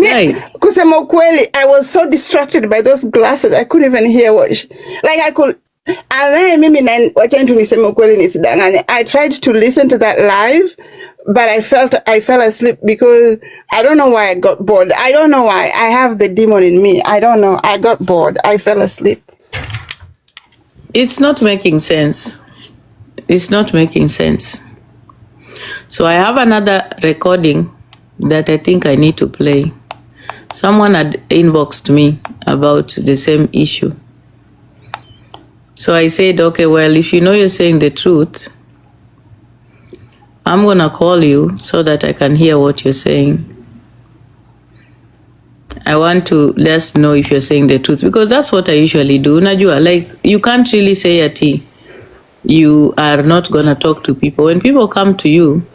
Right. Kusema ukweli, I was so distracted by those glasses, I couldn't even hear what I could. And then mimi wacha tu niseme ukweli nisidanganye. I tried to listen to that live, but I fell asleep because I don't know why I got bored. I don't know why. I have the demon in me. I don't know. I got bored. I fell asleep. It's not making sense. It's not making sense. So I have another recording that I think I need to play. Someone had inboxed me about the same issue. So I said, okay, well, if you know you're saying the truth, I'm going to call you so that I can hear what you're saying. I want to let us know if you're saying the truth, because that's what I usually do. Unajua, like, you can't really say ati you are not going to talk to people. When people come to you,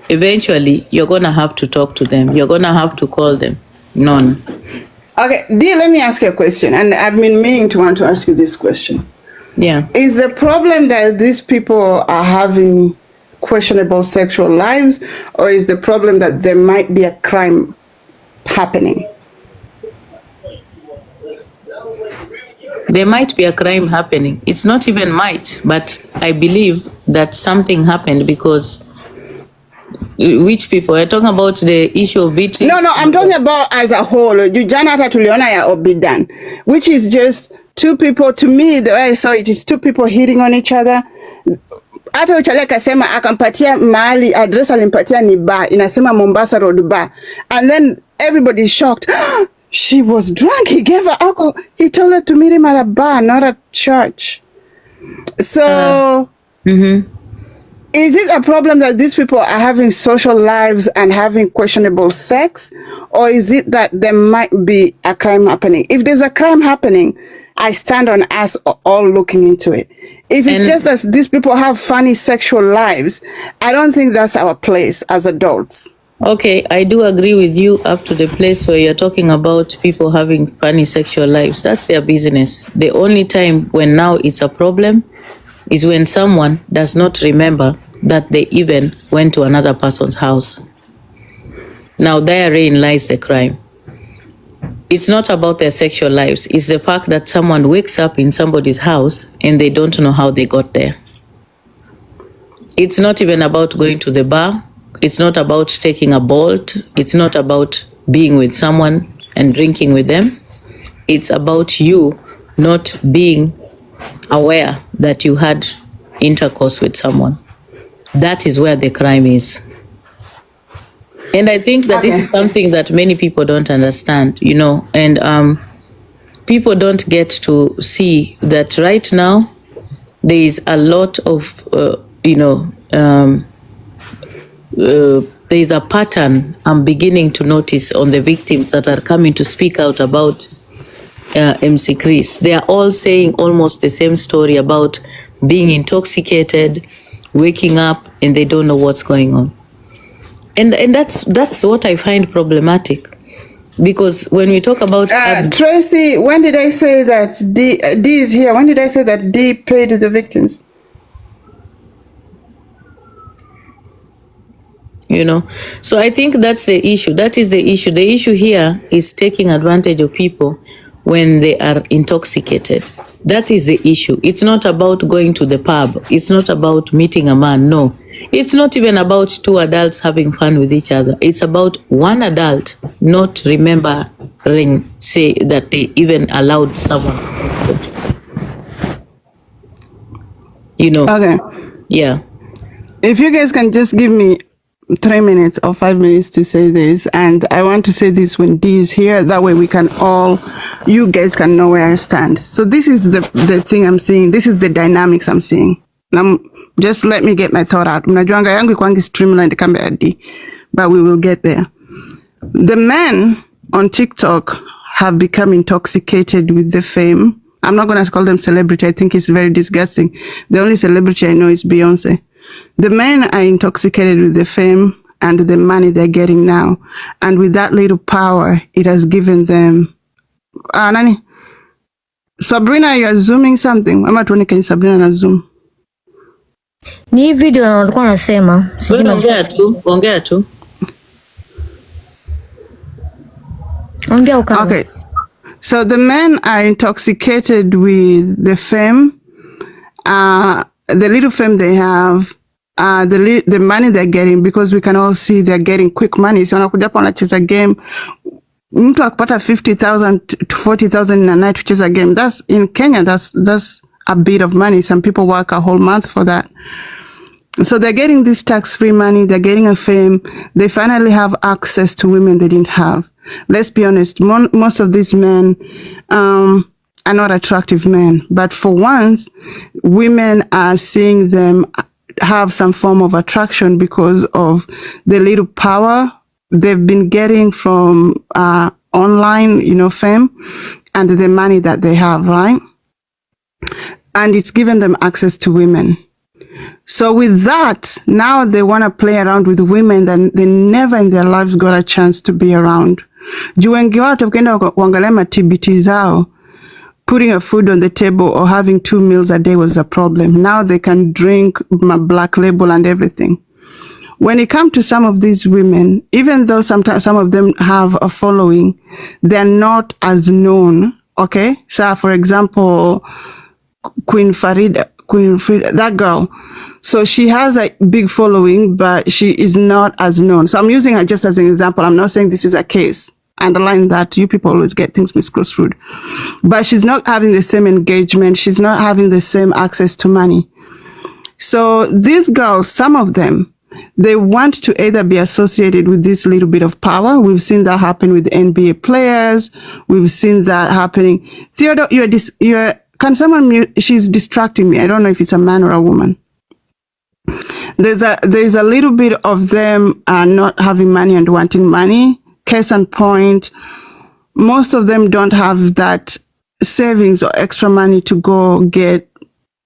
eventually you're going to have to talk to them. You're going to have to call them. None. Okay, Dee, let me ask you a question. And I've been meaning to want to ask you this question. Yeah. Is the problem that these people are having questionable sexual lives, or is the problem that there might be a crime happening? There might be a crime happening. It's not even might, but I believe that something happened because which people are talking about the issue of Beatrice? No, I'm talking about as a whole. Jana hata tuliona ya Obidan, which is just two people. To me, the way I saw it is two people hitting on each other. Hata uchale kasema akampatia mahali address alimpatia ni bar, inasema Mombasa Road bar, and then everybody's shocked. She was drunk. He gave her alcohol. He told her to meet him at a bar, not at church. So. Is it a problem that these people are having social lives and having questionable sex, or is it that there might be a crime happening? If there's a crime happening, I stand on us all looking into it. If it's just that these people have funny sexual lives, I don't think that's our place as adults. Okay, I do agree with you up to the place where you're talking about people having funny sexual lives. That's their business. The only time when now it's a problem is when someone does not remember that they even went to another person's house. Now therein lies the crime. It's not about their sexual lives. It's the fact that someone wakes up in somebody's house and they don't know how they got there. It's not even about going to the bar. It's not about taking a Bolt. It's not about being with someone and drinking with them. It's about you not being aware that you had intercourse with someone. That is where the crime is. And I think that this is something that many people don't understand, you know, and people don't get to see that right now there is a lot of, there is a pattern I'm beginning to notice on the victims that are coming to speak out about MC Chris. They are all saying almost the same story about being intoxicated, waking up, and they don't know what's going on. And that's what I find problematic, because when we talk about Tracy, when did I say that D is here? When did I say that D paid the victims? You know, so I think that's the issue. That is the issue. The issue here is taking advantage of people when they are intoxicated. That is the issue. It's not about going to the pub. It's not about meeting a man. No. It's not even about two adults having fun with each other. It's about one adult not remembering, say, that they even allowed someone You know. Okay. Yeah. If you guys can just give me 3 minutes or 5 minutes to say this, and I want to say this when D is here, that way we can all, you guys can know where I stand. So this is the thing I'm seeing. This is the dynamics I'm seeing. Just let me get my thought out. Mnajuanga yangu kwangi streamlined kama ya D, but we will get there. The men on TikTok have become intoxicated with the fame. I'm not going to call them celebrity. I think it's very disgusting. The only celebrity I know is Beyonce. The men are intoxicated with the fame and the money they're getting now. And with that little power, it has given them... Nani? Sabrina, you're zooming something. Ama tuone kwenye Sabrina na zoom. Ni hii video walikuwa nasema. Ongea tu. Ongea ukama. Okay. So the men are intoxicated with the fame, the little fame they have, the money they're getting, because we can all see they're getting quick money. So wanakuja hapa wanacheza game. Mtu akipata 50,000 to 40,000 in a night to chase a game. That's in Kenya. That's a bit of money. Some people work a whole month for that. So they're getting this tax-free money. They're getting a fame. They finally have access to women they didn't have. Let's be honest. Most of these men are not attractive men. But for once, women are seeing them have some form of attraction because of the little power they've been getting from online, fame, and the money that they have, right? And it's given them access to women. So with that, now they want to play around with women that they never in their lives got a chance to be around. Juu wengi watu ukienda kuangalia matibiti zao, putting a food on the table or having 2 meals a day was a problem. Now they can drink Black Label and everything. When it comes to some of these women, even though sometimes some of them have a following, they're not as known, okay? So for example, Queen Frida, that girl. So she has a big following, but she is not as known. So I'm using her just as an example. I'm not saying this is a case. Underline that. You people always get things misconstrued. But she's not having the same engagement. She's not having the same access to money. So these girls, some of them, they want to either be associated with this little bit of power. We've seen that happen with NBA players. We've seen that happening. Theodore, can someone mute? She's distracting me. I don't know if it's a man or a woman. There's a little bit of them not having money and wanting money. Case in point, most of them don't have that savings or extra money to go get,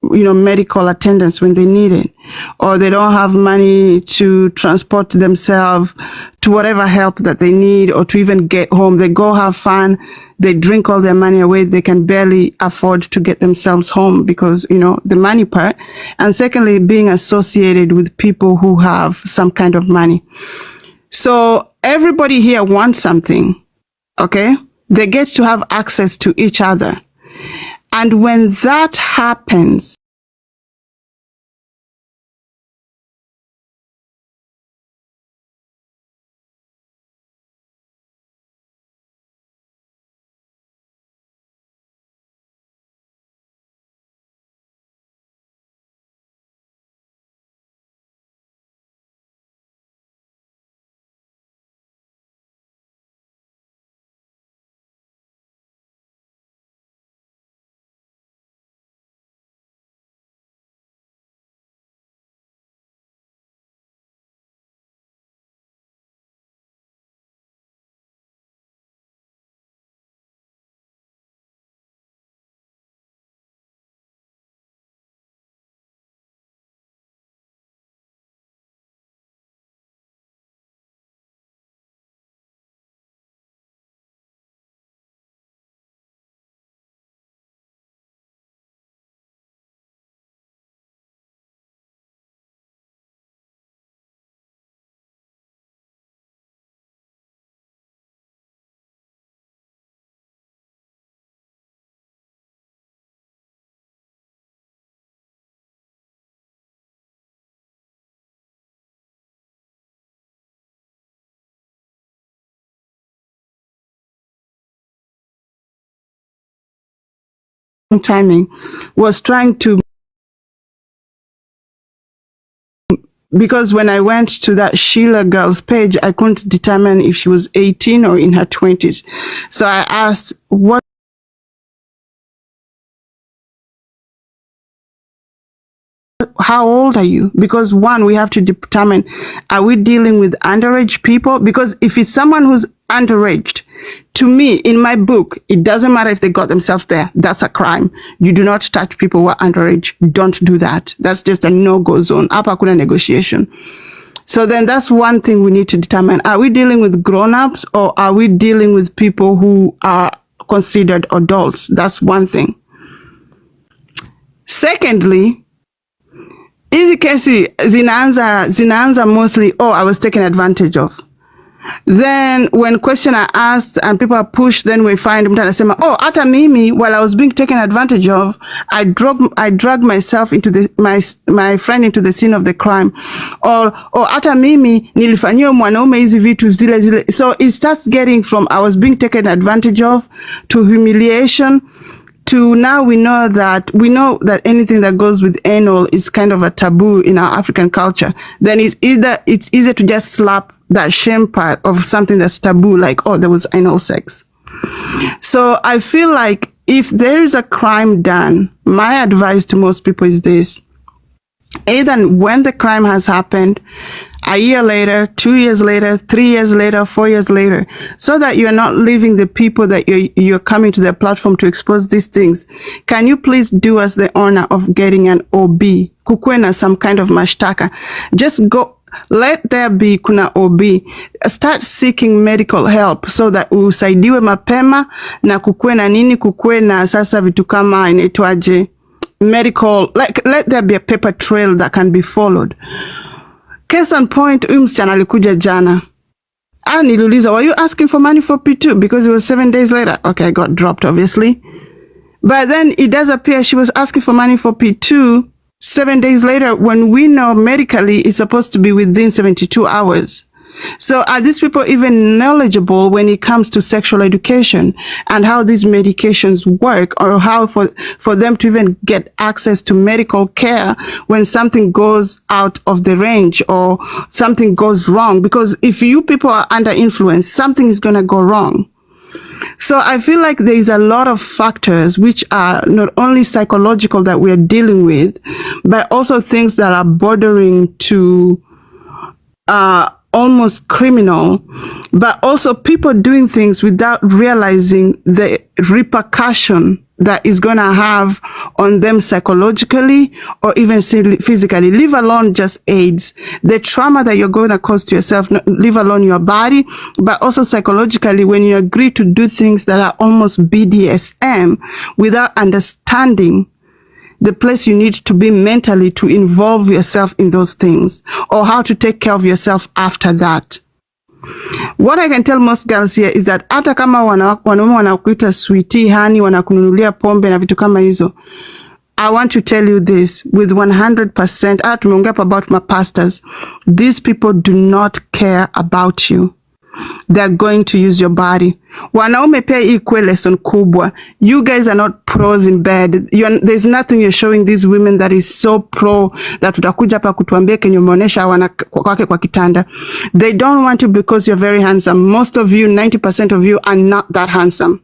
medical attendance when they need it, or they don't have money to transport themselves to whatever help that they need, or to even get home. They go have fun. They drink all their money away. They can barely afford to get themselves home because, the money part. And secondly, being associated with people who have some kind of money. So everybody here wants something, okay? They get to have access to each other. And when that happens, timing was trying to, because when I went to that Sheila girl's page, I couldn't determine if she was 18 or in her 20s. So I asked, how old are you? Because one, we have to determine, are we dealing with underage people? Because if it's someone who's underage, to me, in my book, it doesn't matter if they got themselves there. That's a crime. You do not touch people who are underage. Don't do that. That's just a no-go zone. Hapa hakuna negotiation. So then that's one thing we need to determine. Are we dealing with grown-ups or are we dealing with people who are considered adults? That's one thing. Secondly, hizi kesi zinaanza mostly, oh, I was taken advantage of. Then when question are asked and people are pushed, then we find mtu anasema, oh, hata mimi, while I was being taken advantage of, I dragged myself into my friend into the scene of the crime. Or hata mimi nilifanyia mwanaume hizi vitu zile. So it starts getting from I was being taken advantage of to humiliation to now we know that anything that goes with anal is kind of a taboo in our African culture. Then it's easier to just slap that shame part of something that's taboo, like, oh, there was anal sex. So I feel like if there is a crime done, my advice to most people is this: either when the crime has happened, a year later, 2 years later, 3 years later, 4 years later, so that you're not leaving the people that you're coming to their platform to expose these things. Can you please do us the honor of getting an OB? Kukuwe na some kind of mashtaka. Just go. Let there be kuna OB. Start seeking medical help so that usaidiwe mapema na kukuwe na nini, kukuwe na sasa vitu kama inaitwaje, medical, like let there be a paper trail that can be followed. Case in point, msichana alikuja jana. Niliuliza, were you asking for money for P2? Because it was 7 days later. Okay, I got dropped obviously. But then it does appear she was asking for money for P2 7 days later, when we know medically it's supposed to be within 72 hours. So are these people even knowledgeable when it comes to sexual education and how these medications work, or how for them to even get access to medical care when something goes out of the range or something goes wrong? Because if you people are under influence, something is going to go wrong. So I feel like there is a lot of factors which are not only psychological that we are dealing with, but also things that are bordering to almost criminal, but also people doing things without realizing the repercussion that is going to have on them psychologically or even physically, leave alone just AIDS, the trauma that you're going to cause to yourself, leave alone your body, but also psychologically when you agree to do things that are almost BDSM without understanding the place you need to be mentally to involve yourself in those things, or how to take care of yourself after that. What I can tell most girls here is that hata kama wanaume wanakuita sweetie, honey, wanakununulia pombe na vitu kama hizo, I want to tell you this with 100%. Tumeongea about my pastors. These people do not care about you. They're going to use your body. Wanaume pia equal lesson kubwa. You guys are not pros in bed. There's nothing you're showing these women that is so pro that utakuja hapa kutuambia kenye umeonesha kwake kwa kitanda. They don't want you because you're very handsome. Most of you, 90% of you are not that handsome.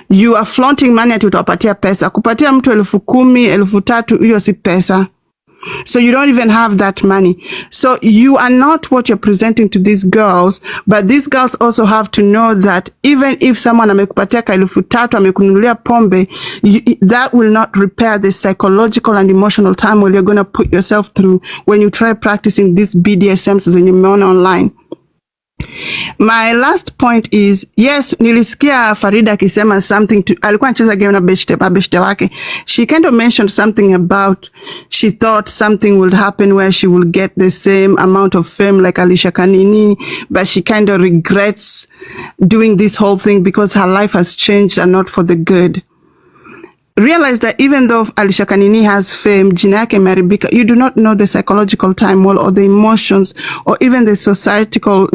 You are flaunting money ati utawapatia pesa. Kupatia mtu 10,000, 3,000, hiyo si pesa. So you don't even have that money. So you are not what you're presenting to these girls, but these girls also have to know that even if someone amekupatia 3,000 amekununulia pombe, that will not repair the psychological and emotional turmoil you're going to put yourself through when you try practicing these BDSMs zenye umeona online. My last point is, yes, nilisikia Farida akisema something to, alikuwa anacheza game na beshte wake. She kind of mentioned something about, she thought something would happen where she will get the same amount of fame like Alicia Kanini, but she kind of regrets doing this whole thing because her life has changed and not for the good. realize that even though Alicia Kanini has fame, jina yake imeharibika, you do not know the psychological turmoil or the emotions or even the societal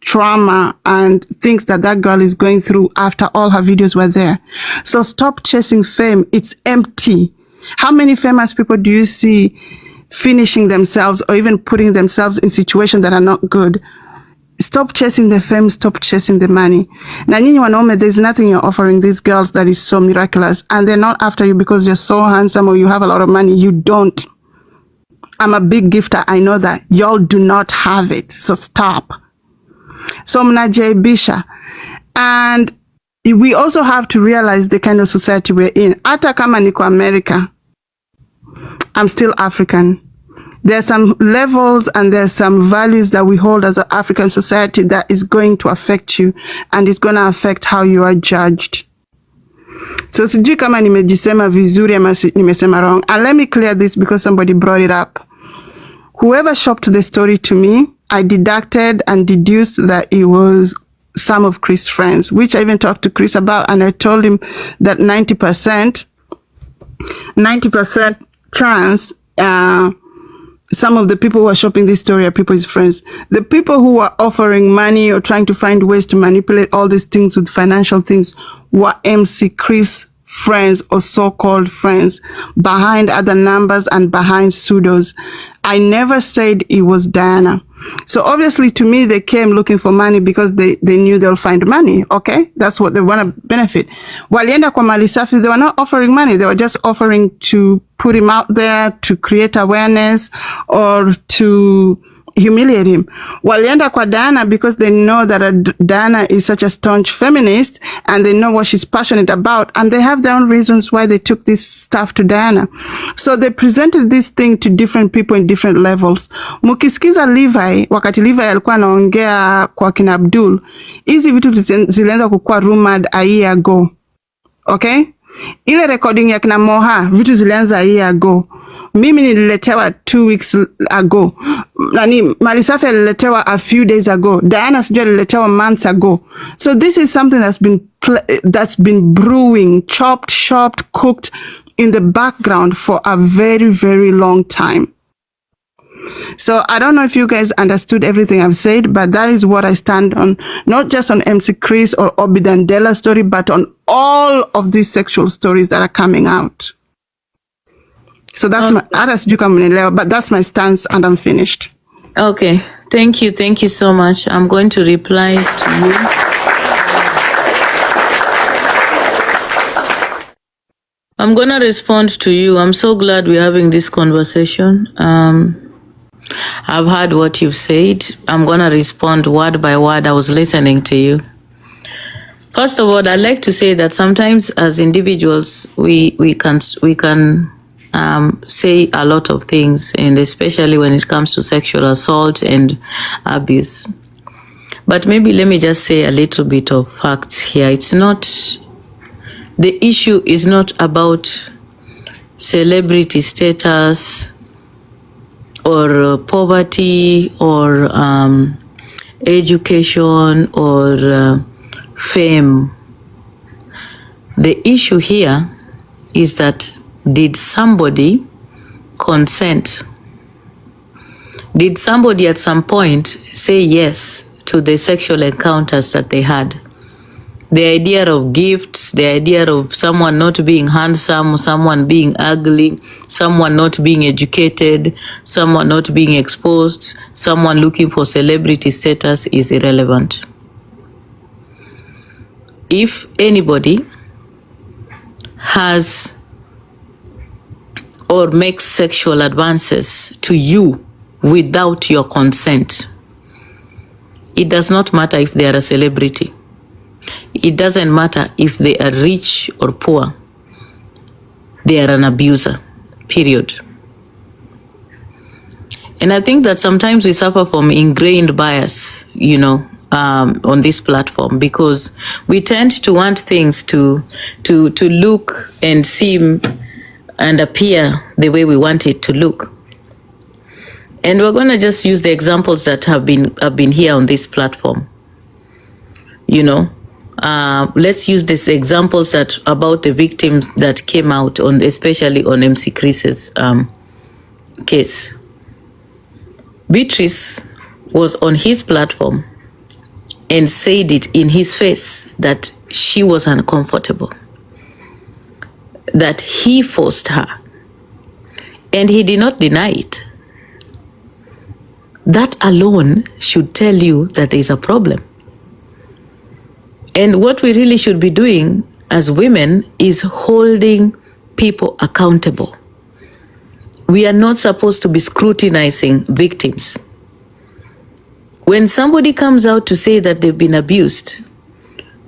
trauma and things that that girl is going through after all her videos were there. So stop chasing fame. It's empty. How many famous people do you see finishing themselves or even putting themselves in situations that are not good? Stop chasing the fame, stop chasing the money. Na nyinyi wanaume, there's nothing you're offering these girls that is so miraculous, and they're not after you because you're so handsome or you have a lot of money. You don't. I'm a big gifter, I know that. Y'all do not have it, so stop. So mnajaibisha. And we also have to realize the kind of society we're in. Hata kama niko America, I'm still African. There are some levels and there are some values that we hold as an African society that is going to affect you and it's going to affect how you are judged. So sijui kama nimejisema vizuri ama nimesema wrong. And let me clear this because somebody brought it up. Whoever shopped the story to me, I deducted and deduced that it was some of Chris' friends, which I even talked to Chris about, and I told him that 90% chance some of the people who are shopping this story are people his friends. The people who are offering money or trying to find ways to manipulate all these things with financial things were MC Chris friends or so-called friends behind other numbers and behind pseudos. I never said it was Diana. So obviously to me, they came looking for money because they knew they'll find money. Okay. That's what they want to benefit. Walienda kwa mali safi, they were not offering money. They were just offering to put him out there, to create awareness or to humiliate him. Walienda kwa Diana because they know that Diana is such a staunch feminist and they know what she's passionate about, and they have their own reasons why they took this stuff to Diana. So they presented this thing to different people in different levels. Mukisikiza Levi, wakati Levi alikuwa anaongea kwa kina Abdul, hizi vitu zilianza kukua rumored a year ago. Okay? Ile recording ya kina Moha, vitu zilianza a year ago. Mimi nililetewa 2 weeks ago. Malisafi aliletewa a few days ago. Diana sijui aliletewa months ago. So this is something that's been brewing, chopped, cooked in the background for a very, very long time. So I don't know if you guys understood everything I've said, but that is what I stand on, not just on MC Chris or Obi Dandela's story, but on all of these sexual stories that are coming out. So that's but that's my stance, and I'm finished. Okay. Thank you so much. I'm going to reply to you. I'm going to respond to you. I'm so glad we're having this conversation. I've heard what you've said. I'm going to respond word by word. I was listening to you. First of all, I'd like to say that sometimes as individuals, we can say a lot of things, and especially when it comes to sexual assault and abuse. But maybe let me just say a little bit of facts here. The issue is not about celebrity status or poverty or education or fame. The issue here is that did somebody consent? Did somebody at some point say yes to the sexual encounters that they had? The idea of gifts, the idea of someone not being handsome, someone being ugly, someone not being educated, someone not being exposed, someone looking for celebrity status is irrelevant. If anybody has or makes sexual advances to you without your consent, it does not matter if they are a celebrity. It doesn't matter if they are rich or poor. They are an abuser, period. And I think that sometimes we suffer from ingrained bias, on this platform, because we tend to want things to look and seem and appear the way we want it to look. And we're going to just use the examples that have been here on this platform. let's use these examples that about the victims that came out on, especially on MC Chris's case. Beatrice was on his platform and said it in his face that she was uncomfortable, that he forced her, and he did not deny it. That alone should tell you that there is a problem. And what we really should be doing as women is holding people accountable. We are not supposed to be scrutinizing victims. When somebody comes out to say that they've been abused,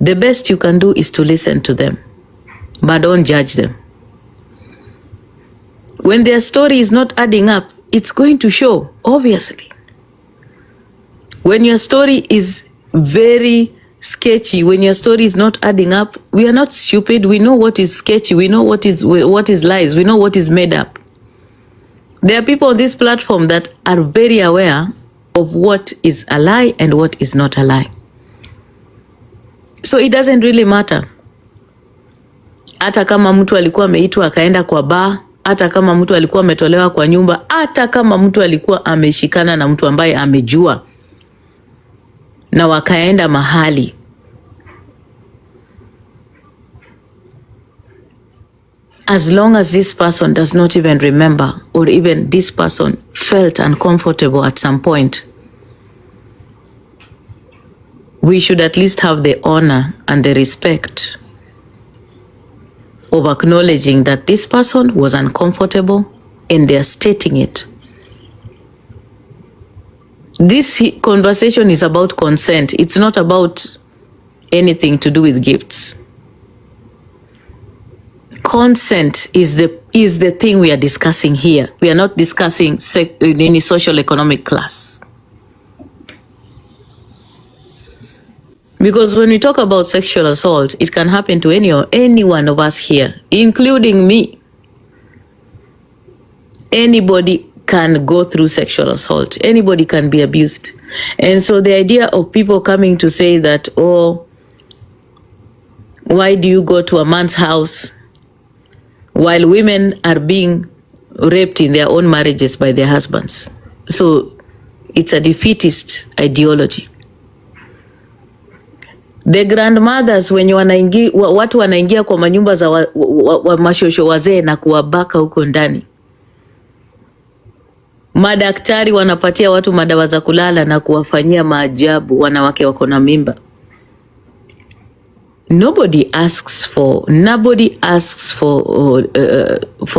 the best you can do is to listen to them, but don't judge them. When their story is not adding up, it's going to show, obviously. When your story is very sketchy, when your story is not adding up, we are not stupid. We know what is sketchy. We know what is lies. We know what is made up. There are people on this platform that are very aware of what is a lie and what is not a lie. So it doesn't really matter. Hata kama mtu alikuwa ameitwa akaenda kwa bar, hata kama mtu alikuwa ametolewa kwa nyumba, hata kama mtu alikuwa ameshikana na mtu ambaye amejua na wakaenda mahali, as long as this person does not even remember, or even this person felt uncomfortable at some point, we should at least have the honor and the respect of acknowledging that this person was uncomfortable and they're stating it. This conversation is about consent. It's not about anything to do with gifts. Consent is the thing we are discussing here. We are not discussing any social economic class. Because when we talk about sexual assault, it can happen to any one of us here, including me. Anybody can go through sexual assault. Anybody can be abused. And so the idea of people coming to say that, oh, why do you go to a man's house while women are being raped in their own marriages by their husbands? So it's a defeatist ideology. The grandmothers, wenye watu wanaingia kwa manyumba za mashosho wazee na kuwabaka huko ndani. Madaktari wanapatia watu madawa za kulala na kuwafanyia maajabu wanawake wako na mimba. Nobody asks for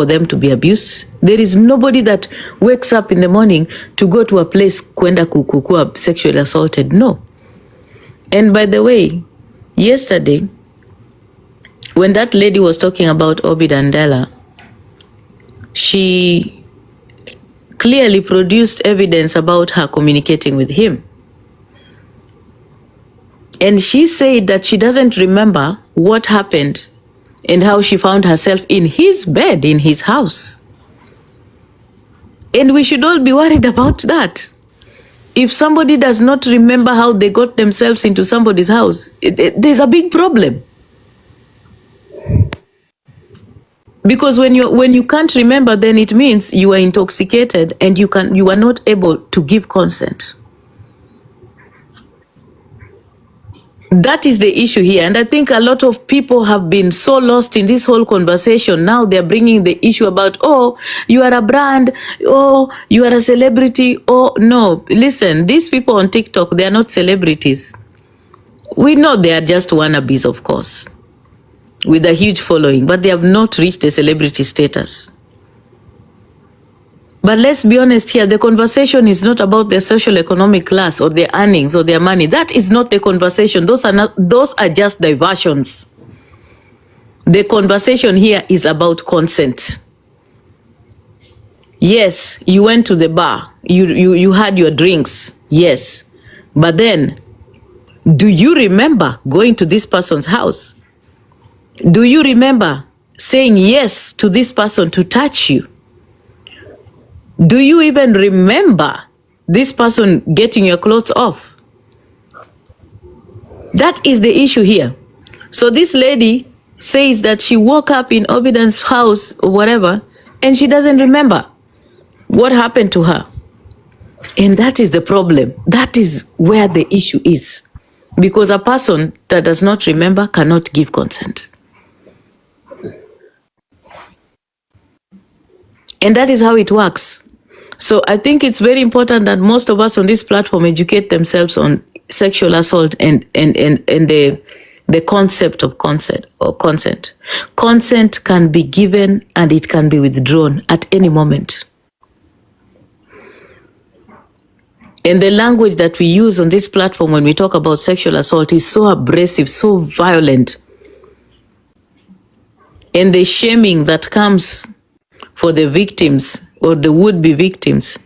them to be abused. There is nobody that wakes up in the morning to go to a place kwenda kukua sexually assaulted. No. And by the way, yesterday, when that lady was talking about Obi Dandela, she clearly produced evidence about her communicating with him. And she said that she doesn't remember what happened and how she found herself in his bed, in his house. And we should all be worried about that. If somebody does not remember how they got themselves into somebody's house, there's a big problem. Because when you can't remember, then it means you are intoxicated and you are not able to give consent. That is the issue here. And I think a lot of people have been so lost in this whole conversation. Now they're bringing the issue about, oh, you are a brand, oh, you are a celebrity. Oh, no, listen, these people on TikTok, they are not celebrities. We know they are just wannabes, of course, with a huge following, but they have not reached a celebrity status. But let's be honest here, the conversation is not about their social economic class or their earnings or their money. That is not the conversation. Those are just diversions. The conversation here is about consent. Yes, you went to the bar. You had your drinks. Yes. But then, do you remember going to this person's house? Do you remember saying yes to this person to touch you? Do you even remember this person getting your clothes off? That is the issue here. So this lady says that she woke up in Obidan's house or whatever, and she doesn't remember what happened to her. And that is the problem. That is where the issue is. Because a person that does not remember cannot give consent. And that is how it works. So I think it's very important that most of us on this platform educate themselves on sexual assault and the concept of consent or consent. Consent can be given and it can be withdrawn at any moment. And the language that we use on this platform when we talk about sexual assault is so abrasive, so violent. And the shaming that comes for the victims or the would-be victims,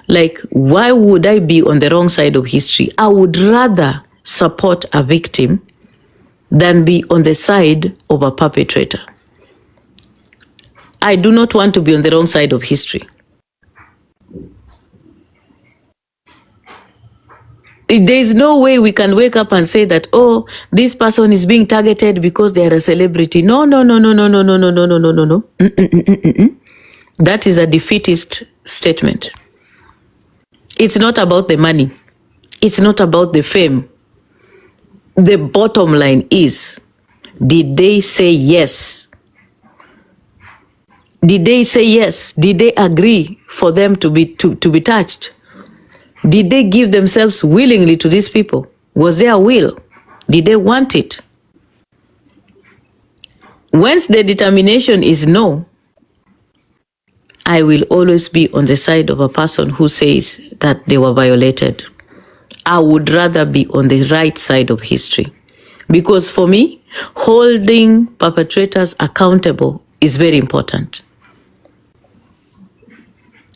like, why would I be on the wrong side of history? I would rather support a victim than be on the side of a perpetrator. I do not want to be on the wrong side of history. There is no way we can wake up and say that, oh, this person is being targeted because they are a celebrity. No. That is a defeatist statement. It's not about the money. It's not about the fame. The bottom line is, did they say yes? Did they say yes? Did they agree for them to be touched? Did they give themselves willingly to these people? Was there a will? Did they want it? Once the determination is no, I will always be on the side of a person who says that they were violated. I would rather be on the right side of history. Because for me, holding perpetrators accountable is very important.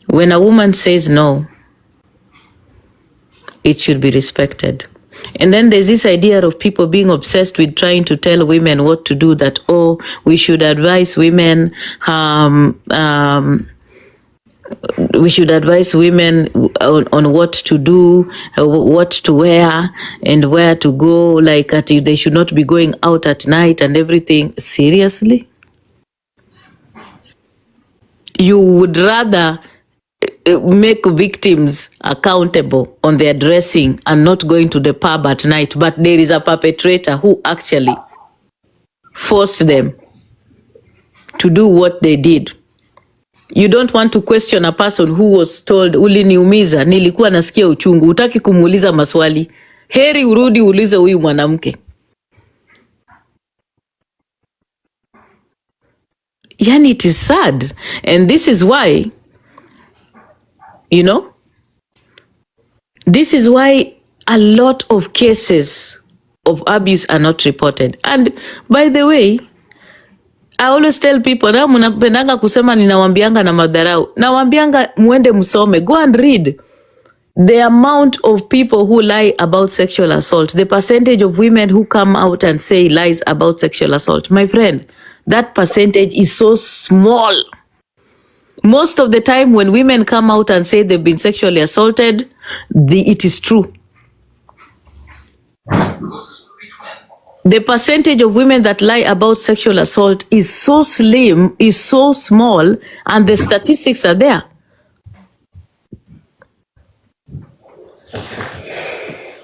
When a woman says no, it should be respected. And then there's this idea of people being obsessed with trying to tell women what to do, that, oh, we should advise women, we should advise women on what to do, what to wear, and where to go, like they should not be going out at night and everything. Seriously? You would rather make victims accountable on their dressing and not going to the pub at night, but there is a perpetrator who actually forced them to do what they did. You don't want to question a person who was told, uliniumiza, nilikuwa nasikia uchungu, hutaki kumuuliza maswali. Heri urudi ulize huyu mwanamke. Yani, it is sad. And this is why, you know, this is why a lot of cases of abuse are not reported. And by the way, I always tell people, na mnapendanga kusema ninawambianga na madharau. Nawambianga muende msome. Go and read the amount of people who lie about sexual assault. The percentage of women who come out and say lies about sexual assault. My friend, that percentage is so small. Most of the time when women come out and say they've been sexually assaulted, it is true. The percentage of women that lie about sexual assault is so slim, is so small, and the statistics are there.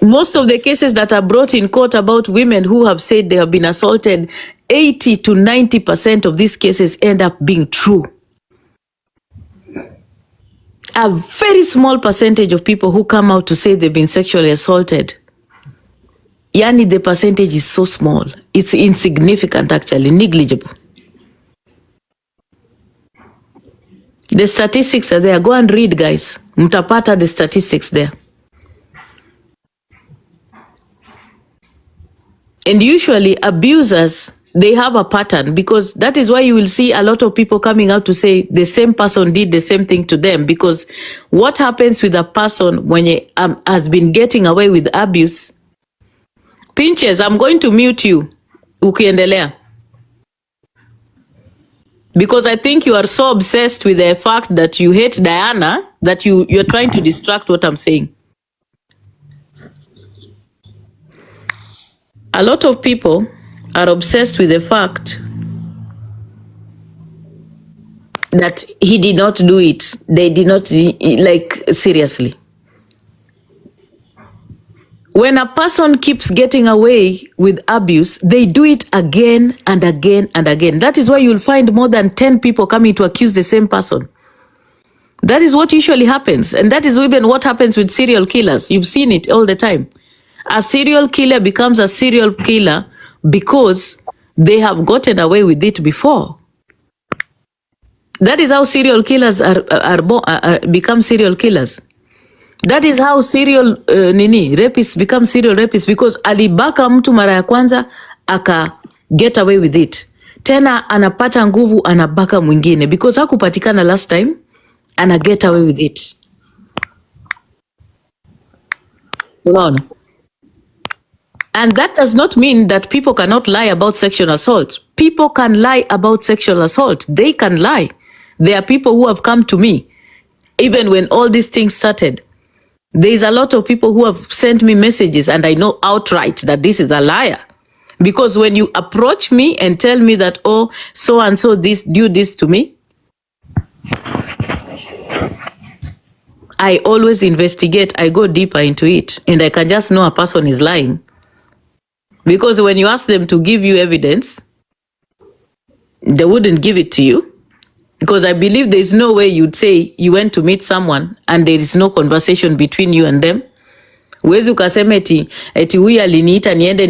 Most of the cases that are brought in court about women who have said they have been assaulted, 80 to 90% of these cases end up being true. A very small percentage of people who come out to say they've been sexually assaulted, yani the percentage is so small. It's insignificant, actually, negligible. The statistics are there. Go and read, guys. Mtapata the statistics there. And usually abusers, they have a pattern, because that is why you will see a lot of people coming out to say the same person did the same thing to them. Because what happens with a person when he has been getting away with abuse? Pinches, I'm going to mute you. Ukiendelea. Because I think you are so obsessed with the fact that you hate Diana that you're trying to distract what I'm saying. A lot of people are obsessed with the fact that he did not do it. They did not, like, seriously. When a person keeps getting away with abuse, they do it again and again and again. That is why you'll find more than 10 people coming to accuse the same person. That is what usually happens. And that is even what happens with serial killers. You've seen it all the time. A serial killer becomes a serial killer because they have gotten away with it before. That is how serial killers become serial killers. That is how serial rapists become serial rapists, because alibaka mtu mara ya kwanza aka get away with it. Tena anapata nguvu anabaka mwingine because hakupatikana last time, ana get away with it. Unaona? And that does not mean that people cannot lie about sexual assault. People can lie about sexual assault. They can lie. There are people who have come to me, even when all these things started. There is a lot of people who have sent me messages and I know outright that this is a liar. Because when you approach me and tell me that, oh, so-and-so do this to me, I always investigate. I go deeper into it and I can just know a person is lying. Because when you ask them to give you evidence, they wouldn't give it to you. Because I believe there is no way you'd say you went to meet someone and there is no conversation between you and them. Uwezi ukasema eti huyu aliniita niende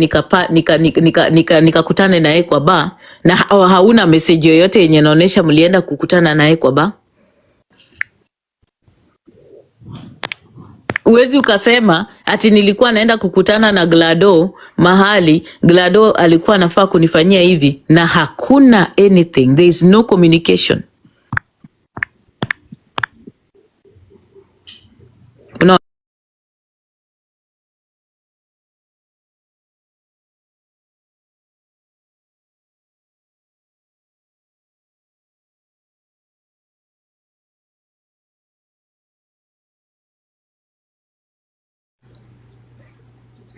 nikakutane naye kwa bar na hauna message yoyote yenye inaonyesha mlienda kukutana naye kwa bar. Uwezi ukasema ati nilikuwa naenda kukutana na Glado mahali, Glado alikuwa anafaa kunifanyia hivi na hakuna anything. There is no communication. No.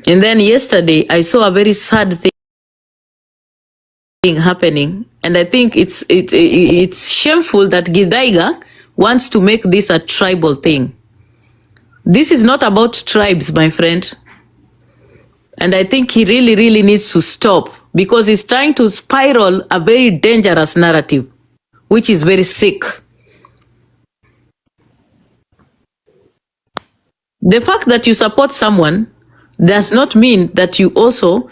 And then yesterday I saw a very sad thing happening, and I think it's shameful that Githaiga wants to make this a tribal thing. This is not about tribes, my friend. And I think he really needs to stop, because he's trying to spiral a very dangerous narrative, which is very sick. The fact that you support someone does not mean that you also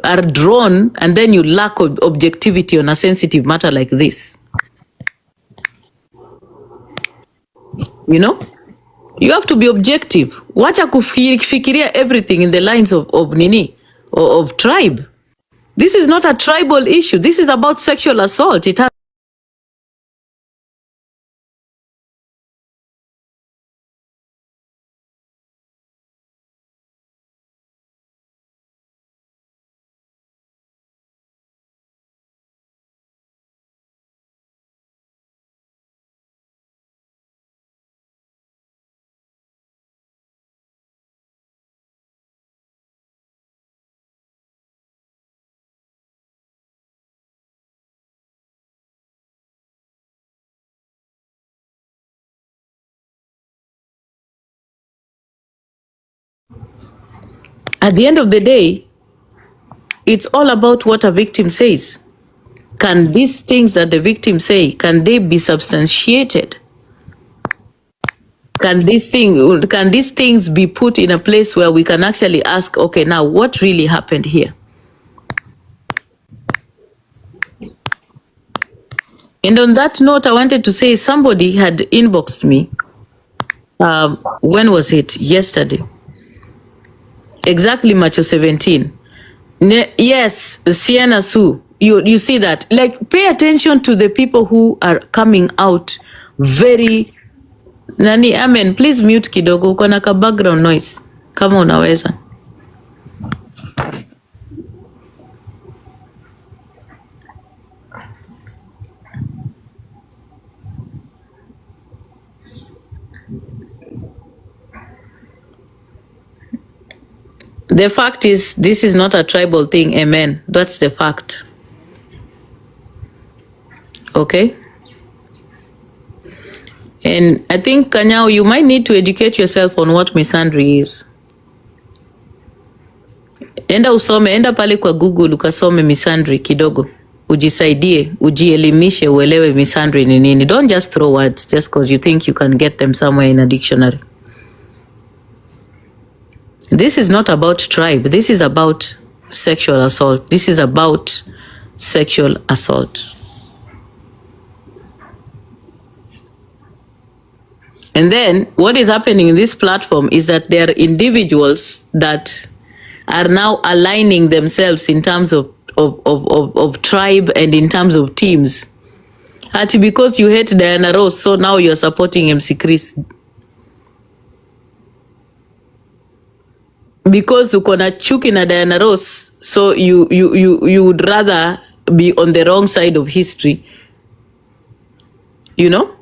are drawn and then you lack objectivity on a sensitive matter like this. You know? You have to be objective. Wacha kufikiria everything in the lines of tribe. This is not a tribal issue. This is about sexual assault. It has at the end of the day, it's all about what a victim says. Can these things that the victim say, can they be substantiated? Can these things be put in a place where we can actually ask, okay, now what really happened here? And on that note, I wanted to say somebody had inboxed me. When was it? Yesterday. Exactly, Macho 17. Yes, Sienna Sue. You see that? Like, pay attention to the people who are coming out very... Nani, amen, please mute kidogo, uko na ka background noise kama unaweza. The fact is, this is not a tribal thing, amen. That's the fact. Okay? And I think, Kanyao, you might need to educate yourself on what misandry is. Enda pale kwa Google ukasome misandry kidogo. Ujisaidie, ujielimishe, uelewe misandry ni nini. Don't just throw words just because you think you can get them somewhere in a dictionary. This is not about tribe. This is about sexual assault. This is about sexual assault. And then what is happening in this platform is that there are individuals that are now aligning themselves in terms of tribe and in terms of teams. Ati because you hate Diana Ross, so now you're supporting MC Chris. Because uko na chuki na Diana Ross, so you would rather be on the wrong side of history. You know?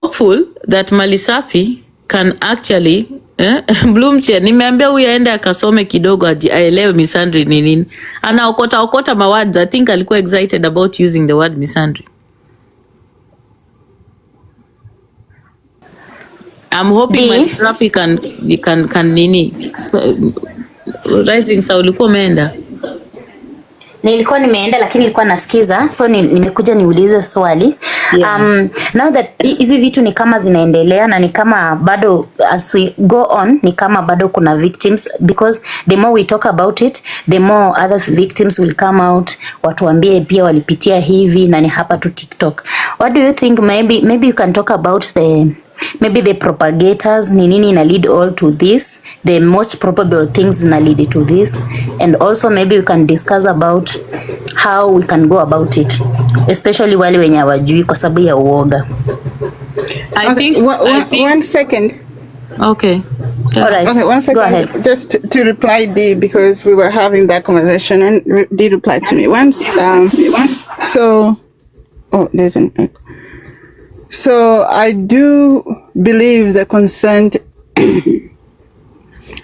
Hopeful that Malisafi can actually Bloomche, nimeambia huyu aende akasome kidogo aelewe misandry ni nini. Anaokota mawords. I think alikuwa excited about using the word misandry. I'm hoping Malisafi can nini. So rising sa ulikuwa umeenda? Nilikuwa nimeenda lakini nilikuwa nasikiza, so nimekuja niulize swali. Yeah. Now that hizi vitu ni kama zinaendelea na ni kama bado as we go on ni kama bado kuna victims, because the more we talk about it the more other victims will come out, watuambie pia walipitia hivi na ni hapa tu TikTok. What do you think? Maybe you can talk about the propagators, ni nini ina lead all to this, the most probable things ina lead to this, and also maybe we can discuss about how we can go about it, especially wale wenye hawajui kwa sababu ya uoga. I think one second. Okay. All right. Okay, 1 second. Go ahead. Just to reply D, because we were having that conversation and D replied to me once. There's an echo. So I do believe the consent,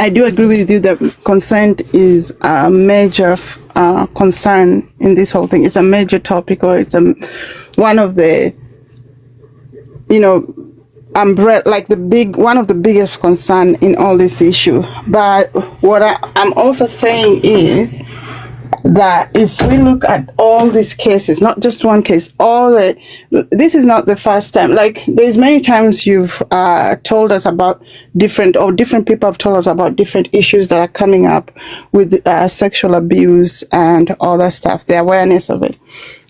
I do agree with you that consent is a major concern in this whole thing. It's a major topic, or it's one of the, umbrella, like one of the biggest concern in all this issue. But what I'm also saying is that if we look at all these cases, not just one case, this is not the first time. Like, there's many times you've told us about different people have told us about different issues that are coming up with sexual abuse and all that stuff, the awareness of it.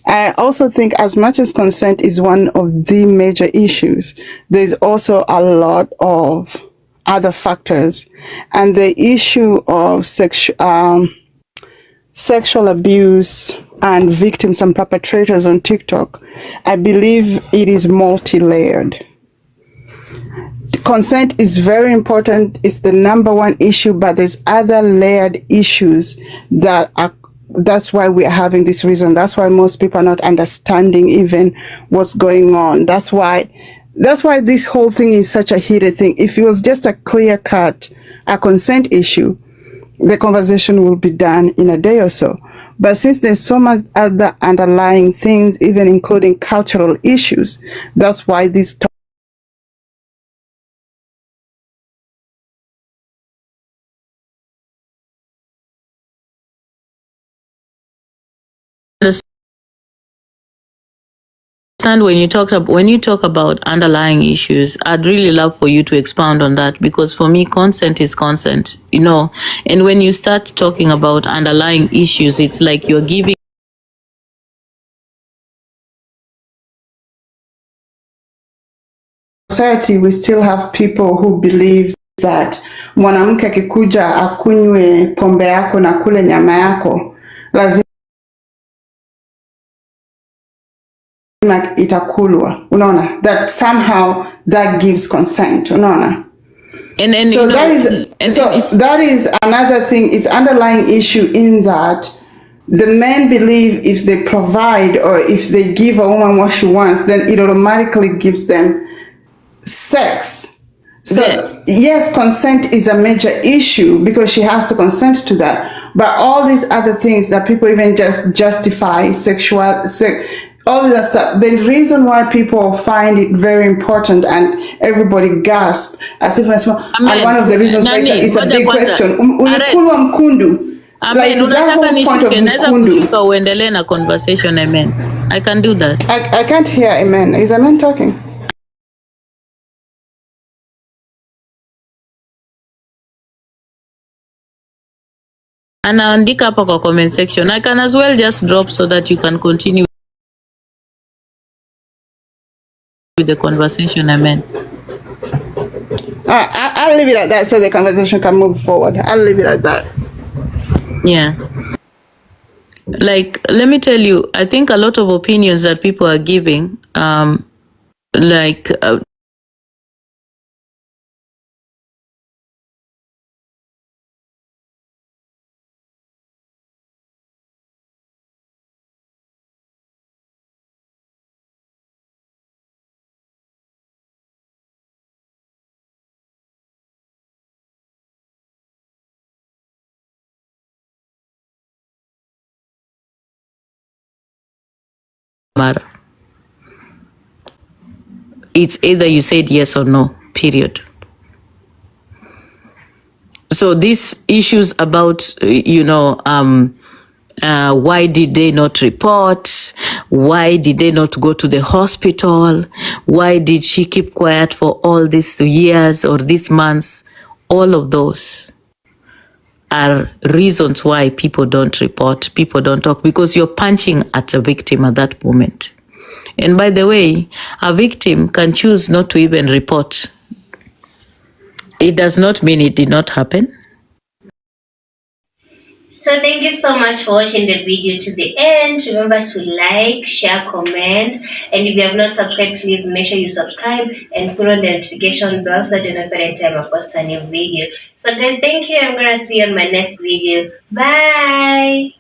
I also think as much as consent is one of the major issues, there's also a lot of other factors. And the issue of sexual abuse and victims and perpetrators on TikTok, I believe it is multi-layered. Consent is very important. It's the number one issue, but there's other layered issues that's why we're having this reason. That's why most people are not understanding even what's going on. That's why this whole thing is such a heated thing. If it was just a clear-cut, a consent issue, the conversation will be done in a day or so. But since there's so much other underlying things, even including cultural issues, that's why this when you talk about underlying issues, I'd really love for you to expound on that, because for me, consent is consent, and when you start talking about underlying issues, it's like you're giving society, we still have people who believe that mwanamke akikuja akunywe pombe yako na kule nyama yako, lazima itakulwa. Unaona? That somehow that gives consent. Unaona? That is another thing. It's underlying issue in that the men believe if they provide or if they give a woman what she wants, then it automatically gives them sex. So yes, consent is a major issue because she has to consent to that. But all these other things that people even just justify all that stuff. The reason why people find it very important and everybody gasp as if it's and one of the reasons why it's a big question. Ulikulwa mkundu. Like that whole point of mkundu. Uendelee na conversation, amen. I can do that. I can't hear amen. Is amen talking? Anaandika hapa kwa comment section. I can as well just drop so that you can continue with the conversation, amen. I'll leave it at that so the conversation can move forward. I'll leave it at that. Yeah. Like, let me tell you, I think a lot of opinions that people are giving, like, matter. It's either you said yes or no, period. So these issues about, why did they not report? Why did they not go to the hospital? Why did she keep quiet for all these years or these months? All of those are reasons why people don't report, people don't talk, because you're punching at a victim at that moment. And by the way, a victim can choose not to even report. It does not mean it did not happen. So thank you so much for watching the video to the end. Remember to like, share, comment, and if you have not subscribed, please make sure you subscribe and put on the notification bell so that you know every time I post a new video. So guys, thank you. I'm gonna see you on my next video. Bye.